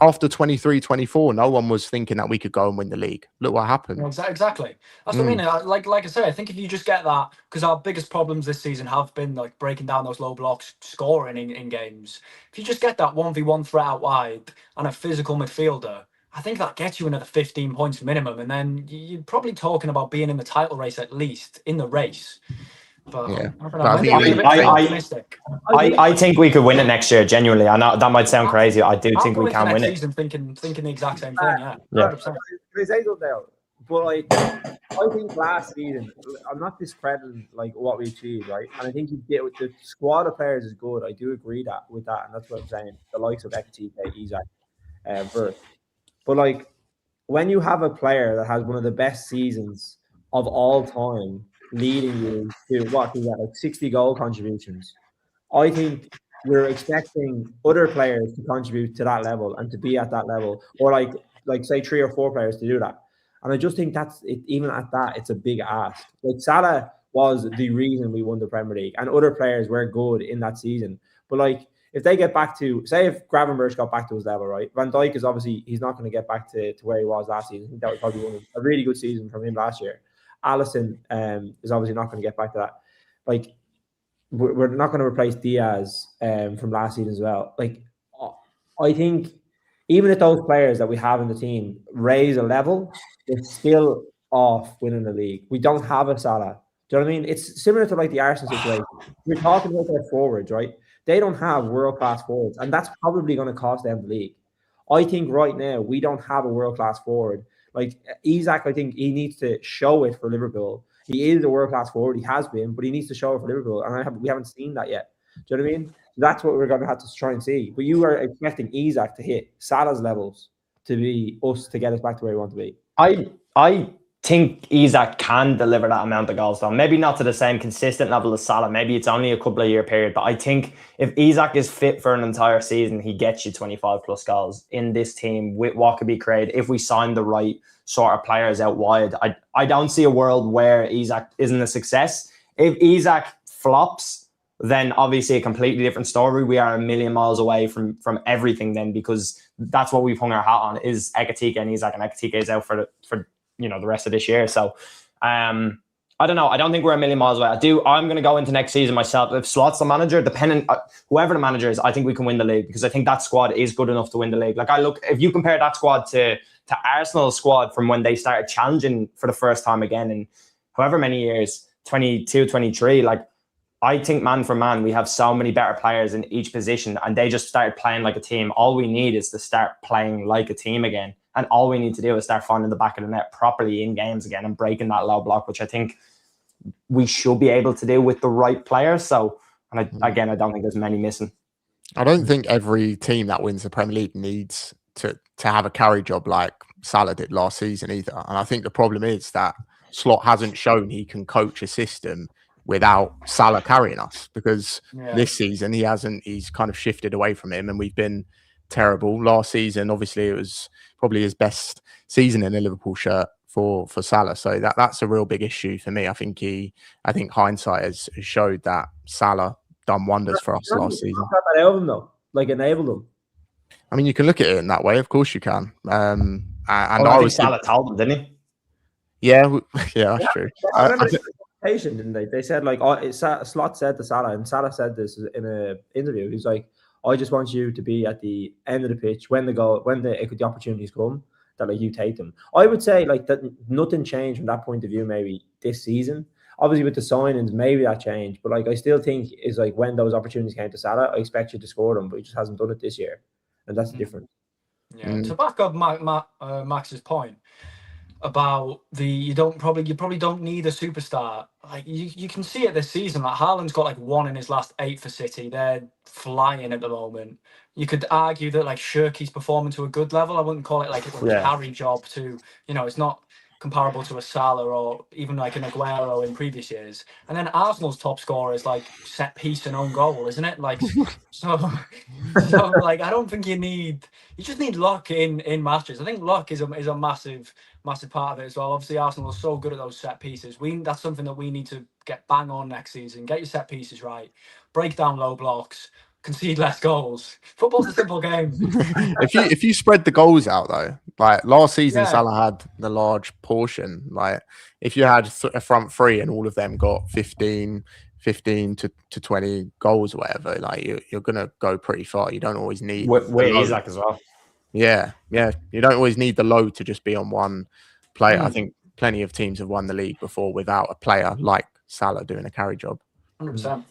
after 23, 24, no one was thinking that we could go and win the league. Look what happened. Exactly. That's what I mean. Like I say, I think if you just get that, because our biggest problems this season have been like breaking down those low blocks, scoring in games. If you just get that 1v1 threat out wide and a physical midfielder, I think that gets you another 15 points minimum, and then you're probably talking about being in the title race, at least in the race. But yeah, I don't know. Maybe I'm a bit optimistic. I think we could win it next year. Genuinely, I know that might sound crazy. I do think we can win it. Season thinking the exact same thing. Yeah. Can I say something there? But like, I think last season, I'm not discrediting like what we achieved, right? And I think you get with the squad of players is good. I do agree with that, and that's what I'm saying. The likes of Ekatike, Isak, Wirtz. But like, when you have a player that has one of the best seasons of all time, leading you to what is that, like 60 goal contributions, I think you're expecting other players to contribute to that level and to be at that level, or like say 3 or 4 players to do that. And I just think that's it. Even at that, it's a big ask. Like Salah was the reason we won the Premier League, and other players were good in that season. But like, if they get back to, say, if Gravenberch got back to his level, right? Van Dijk is obviously, he's not going to get back to where he was last season. I think that was probably a really good season from him last year. Alisson is obviously not going to get back to that. Like, we're not going to replace Diaz from last season as well. Like, I think even if those players that we have in the team raise a level, it's still off winning the league. We don't have a Salah. Do you know what I mean? It's similar to like the Arsenal situation. We're talking about their forwards, right? They don't have world-class forwards, and that's probably going to cost them the league. I think right now we don't have a world-class forward. Like Isak, I think he needs to show it for Liverpool. He is a world-class forward. He has been, but he needs to show it for Liverpool, and we haven't seen that yet. Do you know what I mean? That's what we're going to have to try and see. But you are expecting Isak to hit Salah's levels to be us to get us back to where we want to be. I think Isak can deliver that amount of goals, though. Maybe not to the same consistent level as Salah. Maybe it's only a couple of year period. But I think if Isak is fit for an entire season, he gets you 25 plus goals in this team with what could be created if we sign the right sort of players out wide. I don't see a world where Isak isn't a success. If Isak flops, then obviously a completely different story. We are a million miles away from everything then, because that's what we've hung our hat on is Ekatike and Isak, and Ekatike is out for the rest of this year. So I don't know. I don't think we're a million miles away. I'm going to go into next season myself. If Slot's the manager, whoever the manager is, I think we can win the league, because I think that squad is good enough to win the league. Like if you compare that squad to Arsenal's squad from when they started challenging for the first time again in however many years, 22, 23, like I think man for man, we have so many better players in each position, and they just started playing like a team. All we need is to start playing like a team again. And all we need to do is start finding the back of the net properly in games again and breaking that low block, which I think we should be able to do with the right players. So, and I don't think there's many missing. I don't think every team that wins the Premier League needs to have a carry job like Salah did last season either. And I think the problem is that Slot hasn't shown he can coach a system without Salah carrying us, because this season he hasn't. He's kind of shifted away from him, and we've been terrible. Last season, obviously, it was probably his best season in a Liverpool shirt for Salah. So that's a real big issue for me. I think hindsight has showed that Salah done wonders for us last season. Enable them. I mean, you can look at it in that way. Of course you can. And I think Salah told them, didn't he? Yeah, that's true. Didn't they? They said Slot said to Salah, and Salah said this in an interview. He's like, I just want you to be at the end of the pitch when the opportunities come, that like you take them. I would say like that nothing changed from that point of view. Maybe this season, obviously with the signings, maybe that changed. But like I still think is like when those opportunities came to Salah, I expect you to score them, but he just hasn't done it this year, and that's the difference. Yeah. To back up Max's point about you probably don't need a superstar. Like you can see it this season. Like Haaland's got like 1 in his last 8 for City. They're flying at the moment. You could argue that like Shirky's performing to a good level. I wouldn't call it like a carry job to, it's not comparable to a Salah or even like an Aguero in previous years. And then Arsenal's top scorer is like set piece and own goal, isn't it? Like so like I don't think you just need luck in matches. I think luck is a massive part of it as well. Obviously Arsenal are so good at those set pieces. That's something that we need to get bang on next season. Get your set pieces right, break down low blocks, concede less goals. Football's a simple game. If you spread the goals out though, like last season, Salah had the large portion. Like if you had a front three and all of them got 15 to 20 goals or whatever, like you're gonna go pretty far. You don't always need Isaac as well. Yeah. You don't always need the load to just be on one player. I think plenty of teams have won the league before without a player like Salah doing a carry job. 100%.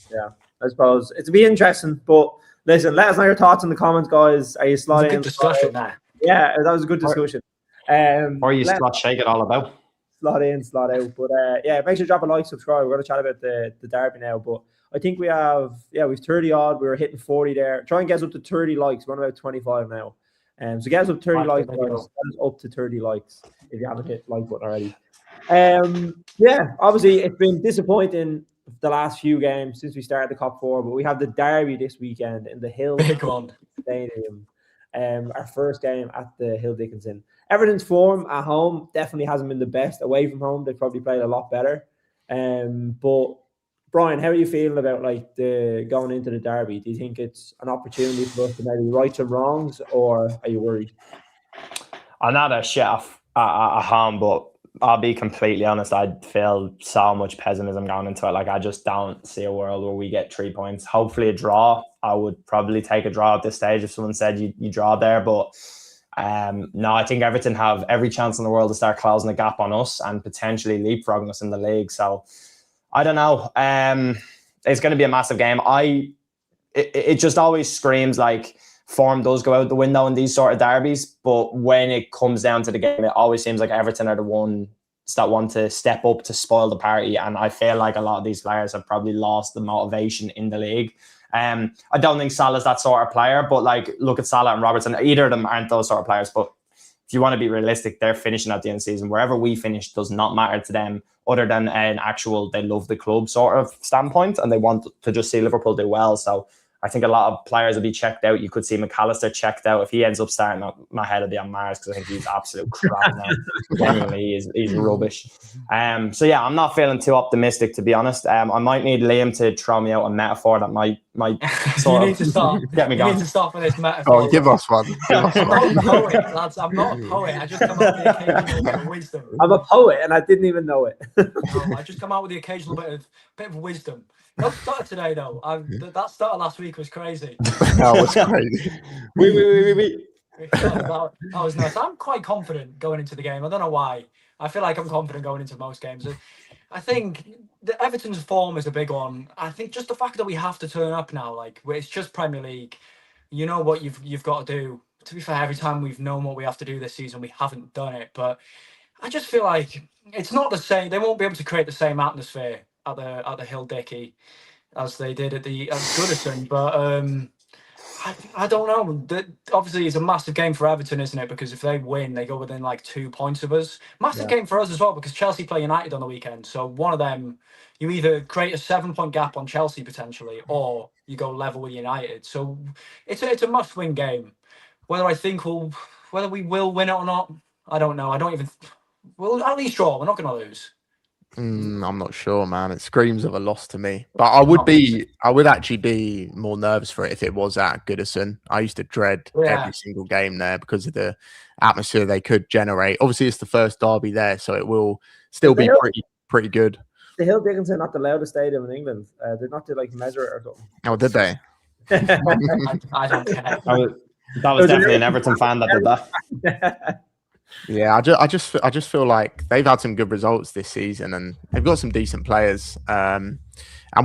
Yeah, I suppose it'll be interesting. But listen, let us know your thoughts in the comments, guys. Are you slotting? Good discussion there. Yeah, that was a good discussion. Or you slot shake it all about. Slot in, slot out. But yeah, make sure to drop a like, subscribe. We're going to chat about the derby now. But I think we've 30 odd. We were hitting 40 there. Try and get us up to 30 likes. We're on about 25 now. So get us up to 30 likes, guys. Get us up to 30 likes if you haven't hit the like button already. Yeah, obviously it's been disappointing the last few games since we started the Kop Four, but we have the derby this weekend in the Hill Stadium. Our first game at the Hill Dickinson. Everton's form at home definitely hasn't been the best. Away from home, they've probably played a lot better. But Brian, how are you feeling about like the going into the derby? Do you think it's an opportunity for us to maybe right some wrongs, or are you worried? I'm not a chef at home, but I'll be completely honest. I feel so much pessimism going into it. Like I just don't see a world where we get 3 points. Hopefully a draw. I would probably take a draw at this stage if someone said you draw there. But no, I think Everton have every chance in the world to start closing the gap on us and potentially leapfrogging us in the league. So I don't know. It's going to be a massive game. It just always screams like form does go out the window in these sort of derbies, but when it comes down to the game, it always seems like Everton are the ones that want to step up to spoil the party, and I feel like a lot of these players have probably lost the motivation in the league. I don't think Salah's that sort of player, but like look at Salah and Robertson. Either of them aren't those sort of players, but if you want to be realistic, they're finishing at the end of the season. Wherever we finish does not matter to them other than an actual they love the club sort of standpoint, and they want to just see Liverpool do well. So I think a lot of players will be checked out. You could see McAllister checked out. If he ends up starting, my head will be on Mars because I think he's absolute crap now. Genuinely, he's rubbish. So yeah, I'm not feeling too optimistic, to be honest. I might need Liam to throw me out a metaphor that might sort of get me going. You need to stop with this metaphor. Oh, give us one. I'm not a poet, lads. I'm not a poet. I just come out with the occasional bit of wisdom. I'm a poet, and I didn't even know it. No, I just come out with the occasional bit of wisdom. Not started today though. That start last week was crazy. That was crazy. That was nice. I'm quite confident going into the game. I don't know why. I feel like I'm confident going into most games. I think the Everton's form is a big one. I think just the fact that we have to turn up now, like it's just Premier League. You know what you've got to do. To be fair, every time we've known what we have to do this season, we haven't done it. But I just feel like it's not the same. They won't be able to create the same atmosphere at the Hill Dicky as they did at Goodison, but I don't know. Obviously, it's a massive game for Everton, isn't it? Because if they win, they go within like 2 points of us. Massive game for us as well, because Chelsea play United on the weekend. So one of them, you either create a 7-point gap on Chelsea potentially, or you go level with United. So it's a must-win game. Whether we will win it or not, I don't know. We'll at least draw. We're not going to lose. I'm not sure, man. It screams of a loss to me. But I would actually be more nervous for it if it was at Goodison. I used to dread every single game there because of the atmosphere they could generate. Obviously, it's the first derby there, so it will still be pretty good. The Hill Dickinson not the loudest stadium in England. They're not to like measure it or something. Oh, did they? I don't care. That was definitely an Everton fan that did that. Yeah, I just feel like they've had some good results this season, and they've got some decent players. And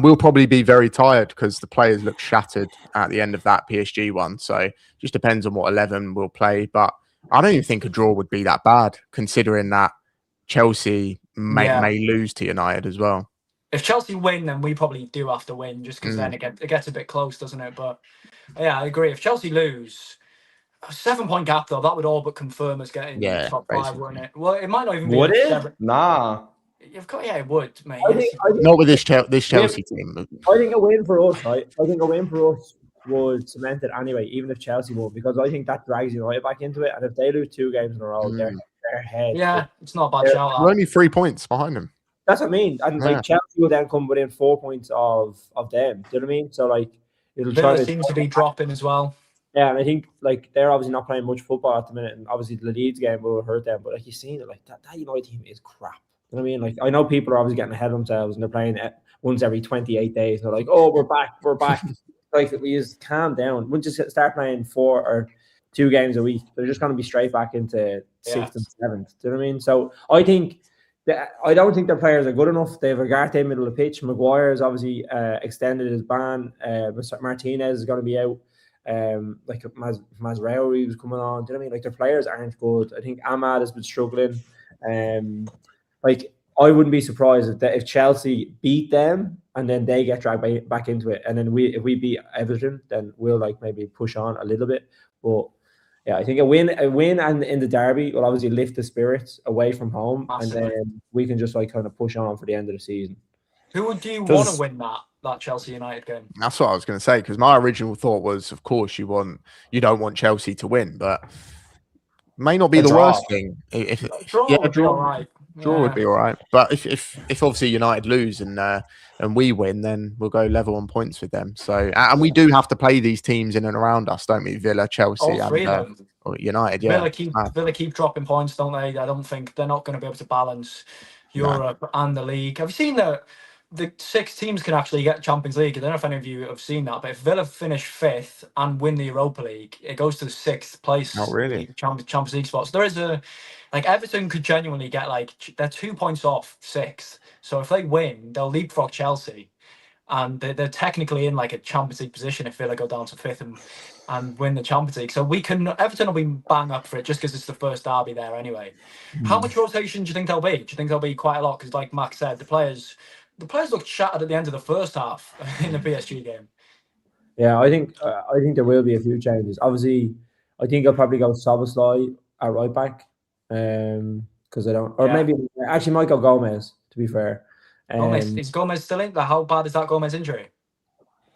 we'll probably be very tired because the players look shattered at the end of that PSG one. So it just depends on what 11 we'll play. But I don't even think a draw would be that bad, considering that Chelsea may lose to United as well. If Chelsea win, then we probably do have to win, just because then it gets a bit close, doesn't it? But yeah, I agree. If Chelsea lose, A 7-point gap, though, that would all but confirm us getting top 5, basically. wouldn't it? Well, it might not even be Would it? 7. Nah. It would, mate. I think Not with this Chelsea team. I think a win for us, right? I think a win for us would cement it anyway, even if Chelsea won, because I think that drags United back into it. And if they lose 2 games in a row, they're head. Yeah, it's not a bad shout. We're only 3 points behind them. That's what I mean. And like Chelsea will then come within 4 points of them. Do you know what I mean? So like it'll Villa seems to be dropping as well. Yeah, and I think like they're obviously not playing much football at the minute, and obviously the Leeds game will hurt them. But like you've seen it, like that United team is crap. You know what I mean? Like I know people are obviously getting ahead of themselves and they're playing once every 28 days. And they're like, oh, we're back. Like we just calm down. Once you start playing 4 or 2 games a week, they're just going to be straight back into 6th and 7th. Do you know what I mean? So I think I don't think their players are good enough. They have Ugarte middle of the pitch. Maguire has obviously extended his ban. Martinez is going to be out. Like Mazraoui was coming on. Do you know what I mean? Like their players aren't good. I think Ahmad has been struggling. Like I wouldn't be surprised if Chelsea beat them and then they get dragged back into it, and then if we beat Everton, then we'll like maybe push on a little bit. But yeah, I think a win and in the derby will obviously lift the spirits away from home, and then we can just like kind of push on for the end of the season. Who would you want to win that Chelsea United game? That's what I was going to say, because my original thought was, of course, you don't want Chelsea to win, but may not be the worst thing. Draw would be all right. Draw would be all right, but if obviously United lose and we win, then we'll go level on points with them. So and we do have to play these teams in and around us, don't we? Villa, Chelsea, and United. Yeah, Villa keep dropping points, don't they? I don't think they're not going to be able to balance Europe and the league. Have you seen that the 6 teams can actually get Champions League? I don't know if any of you have seen that, but if Villa finish 5th and win the Europa League, it goes to the 6th place. Oh, really? Champions League spots. There is Everton could genuinely get they're 2 points off 6th. So if they win, they'll leapfrog Chelsea, and they're technically in like a Champions League position if Villa go down to 5th and win the Champions League. So Everton will be bang up for it just because it's the first derby there anyway. How much rotation do you think there'll be? Do you think there'll be quite a lot? Because like Max said, the players looked shattered at the end of the first half in the PSG game. Yeah, I think there will be a few changes. Obviously, I think I'll probably go Szoboszlai at right back, because I don't, or maybe actually Michael Gomez. To be fair, is Gomez still in? How bad is that Gomez injury?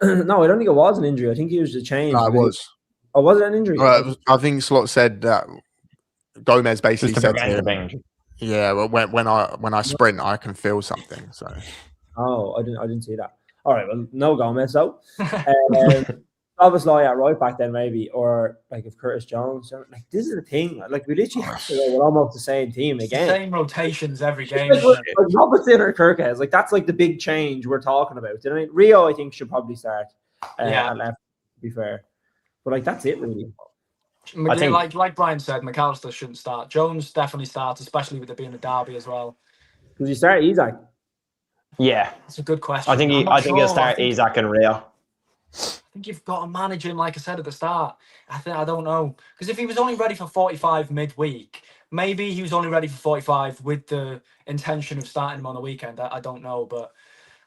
No, I don't think it was an injury. I think he was a change. No, it was. Oh, was it an injury? I think Slot said that Gomez basically said to him, yeah, well, when I sprint, I can feel something. So. Oh, I didn't see that. All right, well, no Gomez, so Szoboszlai at right back then maybe, or like if Curtis Jones, like this is the thing, like we literally have to go with almost the same team again. Same rotations every game. Like Robertson or Kirkes, like that's like the big change we're talking about. You know what I mean? Rio, I think, should probably start at left, to be fair. But like that's it really. I think, like Brian said, McAllister shouldn't start. Jones definitely starts, especially with it being the derby as well. Does he start Isak? Yeah, that's a good question. I think he'll start Isak and Rio. I think you've got to manage him, like I said at the start. I don't know, because if he was only ready for 45 midweek, maybe he was only ready for 45 with the intention of starting him on the weekend. I don't know, but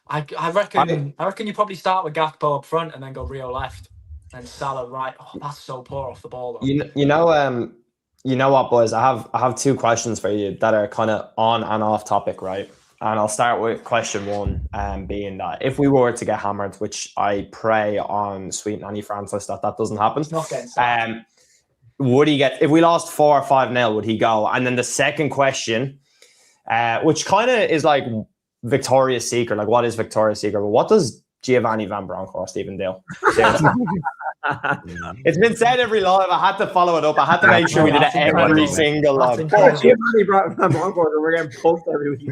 I reckon you probably start with Gakpo up front and then go Rio left and Salah right. Oh, that's so poor off the ball, though. You know what, boys? I have 2 questions for you that are kind of on and off topic, right? And I'll start with question 1, being that if we were to get hammered, which I pray on sweet Nanny Francis that doesn't happen. It's not getting would he get, if we lost 4 or 5-0, would he go? And then the second question, which kind of is like Victoria's Secret, like what is Victoria's Secret? But what does Giovanni Van Bronckhorst even do? It's been said every live. I had to follow it up. I had to make sure we did it every single live. Giovanni Van Bronckhorst, we're getting poked every week.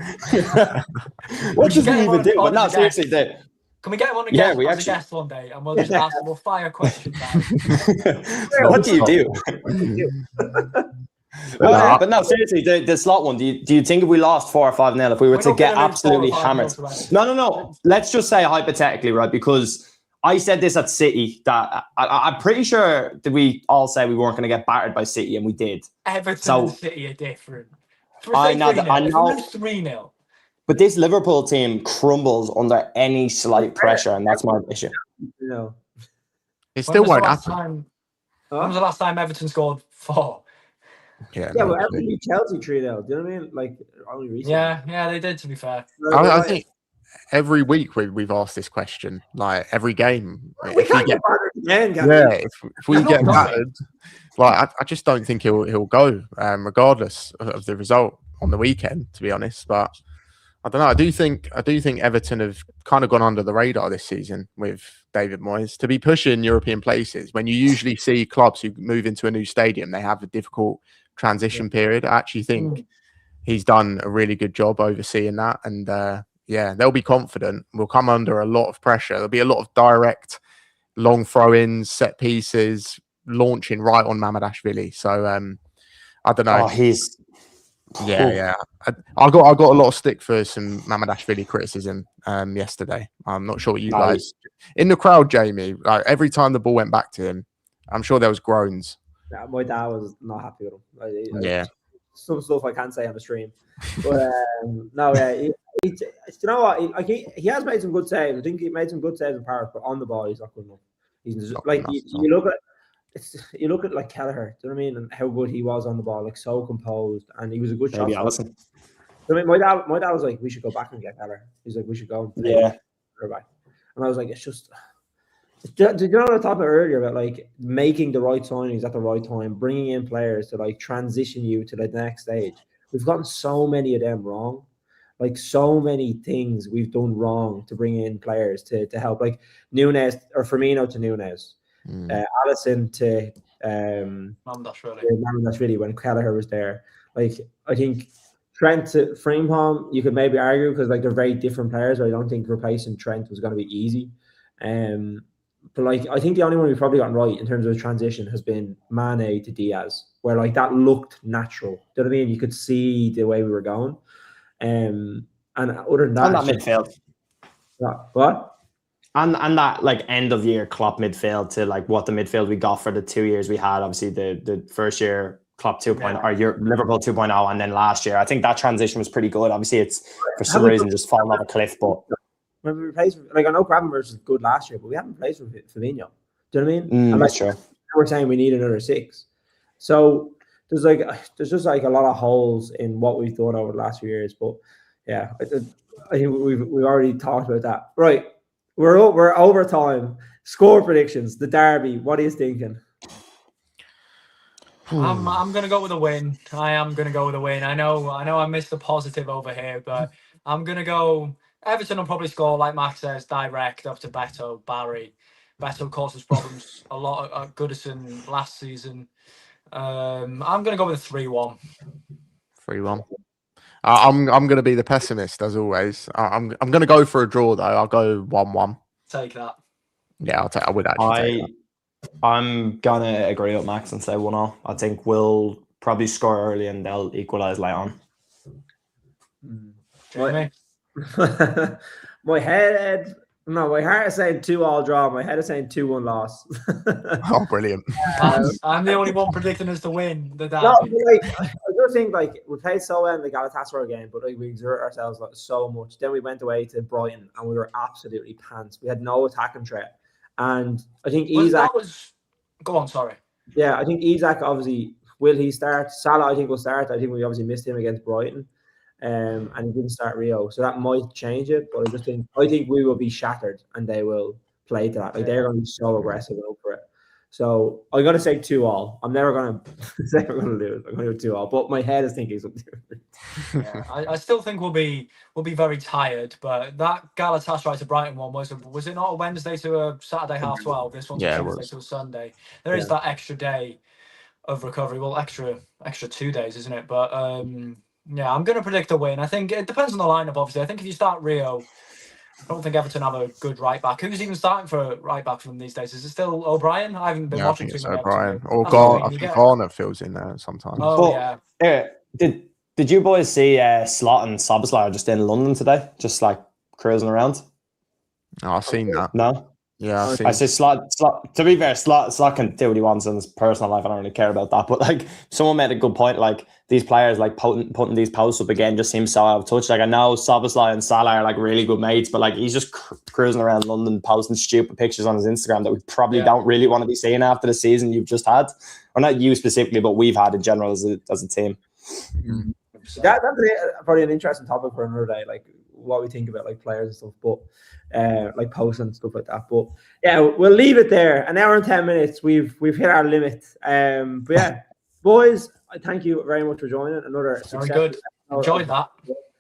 What does he even do? But no, seriously, dude. Can we get one again as a guest one day, and we'll just ask them, we'll fire questions out. What do you do? But no, seriously, the Slot one. Do you think if we lost 4 or 5-0, if we were to get absolutely hammered? No. Let's just say hypothetically, right? Because I said this at City that I'm pretty sure that we all said we weren't going to get battered by City, and we did. Everton and City are different. I know. 3-0. But this Liverpool team crumbles under any slight pressure, and that's my issue. No, it still won't happen. When was the last time Everton scored 4? Yeah, well, Everton beat Chelsea 3-0. Do you know what I mean? Like only recently. Yeah, they did. To be fair, I think every week we've asked this question, like every game. We can't get again, if we get battered, like I just don't think he'll go, regardless of the result on the weekend. To be honest, but I don't know. I do think Everton have kind of gone under the radar this season with David Moyes to be pushing European places. When you usually see clubs who move into a new stadium, they have a difficult transition period. I actually think he's done a really good job overseeing that, and they'll be confident. We'll come under a lot of pressure. There'll be a lot of direct, long throw-ins, set pieces, launching right on Mamardashvili. So I don't know. I got a lot of stick for some Mamardashvili criticism yesterday. I'm not sure what you guys in the crowd, Jamie. Like every time the ball went back to him, I'm sure there was groans. Yeah, my dad was not happy with him. Some stuff I can't say on the stream, but no, you know what? He has made some good saves. I think he made some good saves in Paris, but on the ball, he's not good enough. He's like you look at like Kelleher, do you know what I mean? And how good he was on the ball, like so composed, and he was a good shot. Allison. I mean, my dad was like, we should go back and get Kelleher. He's like, we should go. And back. And I was like, it's just. Did you know what I talked about earlier about like making the right signings at the right time, bringing in players to like transition you to the next stage? We've gotten so many of them wrong. Like so many things we've done wrong to bring in players to help, like Nunes or Firmino to Nunes. Allison to Mamardashvili when Kelleher was there. Like I think Trent to Frimpong, you could maybe argue because like they're very different players, but I don't think replacing Trent was going to be easy. But like I think the only one we've probably gotten right in terms of the transition has been Mane to Diaz, where like that looked natural. Do you know what I mean? You could see the way we were going. And other than that, and that midfield. What? And that like end of year Klopp midfield to like what the midfield we got for the 2 years we had. Obviously the first year Klopp 2.0 or your Liverpool 2.0, and then last year I think that transition was pretty good. Obviously it's for some reason just fallen off a cliff, but when we replaced, like I know Gravenberch was good last year, but we haven't replaced with Firmino. Do you know what I mean? That's true. We're saying we need another 6. So there's just like a lot of holes in what we've done over the last few years. But yeah, I think we've already talked about that. Right. We're over time. Score predictions. The derby. What are you thinking? I'm gonna go with a win. I am gonna go with a win. I know I missed the positive over here, but I'm gonna go. Everton will probably score, like Max says, direct up to Beto, Barry. Beto caused us problems a lot at Goodison last season. I'm gonna go with a 3-1. 3-1. I'm going to be the pessimist as always. I'm going to go for a draw though. I'll go 1-1. Take that. Yeah, I would actually take that. I'm gonna agree with Max and say 1-0. I think we'll probably score early and they'll equalise late on. My heart is saying 2-2 draw. My head is saying 2-1 loss. Oh, brilliant! I'm the only one predicting us to win the derby. No, like, I just think like we played so well in the Galatasaray game, but like we exerted ourselves like so much. Then we went away to Brighton and we were absolutely pants. We had no attacking threat, and I think Isak. Go on, sorry. Yeah, I think Isak obviously will he start. Salah I think will start. I think we obviously missed him against Brighton. And he didn't start Rio, so that might change it. But I think we will be shattered, and they will play to that. Like they're going to be so aggressive and up for it. So I'm going to say 2-2. I'm never going to say we're going to lose. I'm going to do 2-2. But my head is thinking something different. Yeah, I still think we'll be very tired. But that Galatasaray to Brighton one was it not a Wednesday to a Saturday 12:30? This one's a Tuesday to a Sunday. There is that extra day of recovery. Well, extra 2 days, isn't it? But yeah, I'm going to predict a win. I think it depends on the lineup, obviously. I think if you start Rio, I don't think Everton have a good right back. Who's even starting for right back for them these days? Is it still O'Brien? I haven't been watching too much. O'Brien. Or I think Garner fills in there sometimes. Oh, yeah. Did you boys see Slot and Szoboszlai just in London today? Just like cruising around? Oh, I've seen that. No? Yeah, I say Slot. To be fair, Slot can do what he wants in his personal life. I don't really care about that. But like, someone made a good point. Like these players, like putting these posts up again, just seems so out of touch. Like I know Szoboszlai and Salah are like really good mates, but like he's just cruising around London posting stupid pictures on his Instagram that we probably don't really want to be seeing after the season you've just had, or not you specifically, but we've had in general as a team. Mm-hmm. That's probably an interesting topic for another day, like what we think about like players and stuff, but like posts and stuff like that. But yeah, we'll leave it there. An hour and 10 minutes. We've hit our limit. But yeah, boys, I thank you very much for joining. Another very good. Enjoyed that.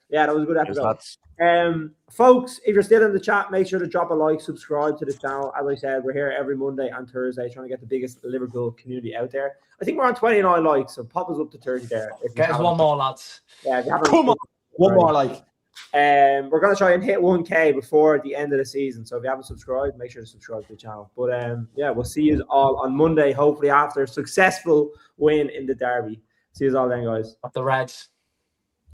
Yeah, that was a good episode. Folks, if you're still in the chat, make sure to drop a like, subscribe to the channel. As I said, we're here every Monday and Thursday trying to get the biggest Liverpool community out there. I think we're on 29 likes, so pop us up to 30 there. Get us one more, lads. Yeah, come on, one more like. We're going to try and hit 1K before the end of the season. So if you haven't subscribed, make sure to subscribe to the channel. But yeah, we'll see you all on Monday, hopefully after a successful win in the derby. See you all then, guys. Up the Reds.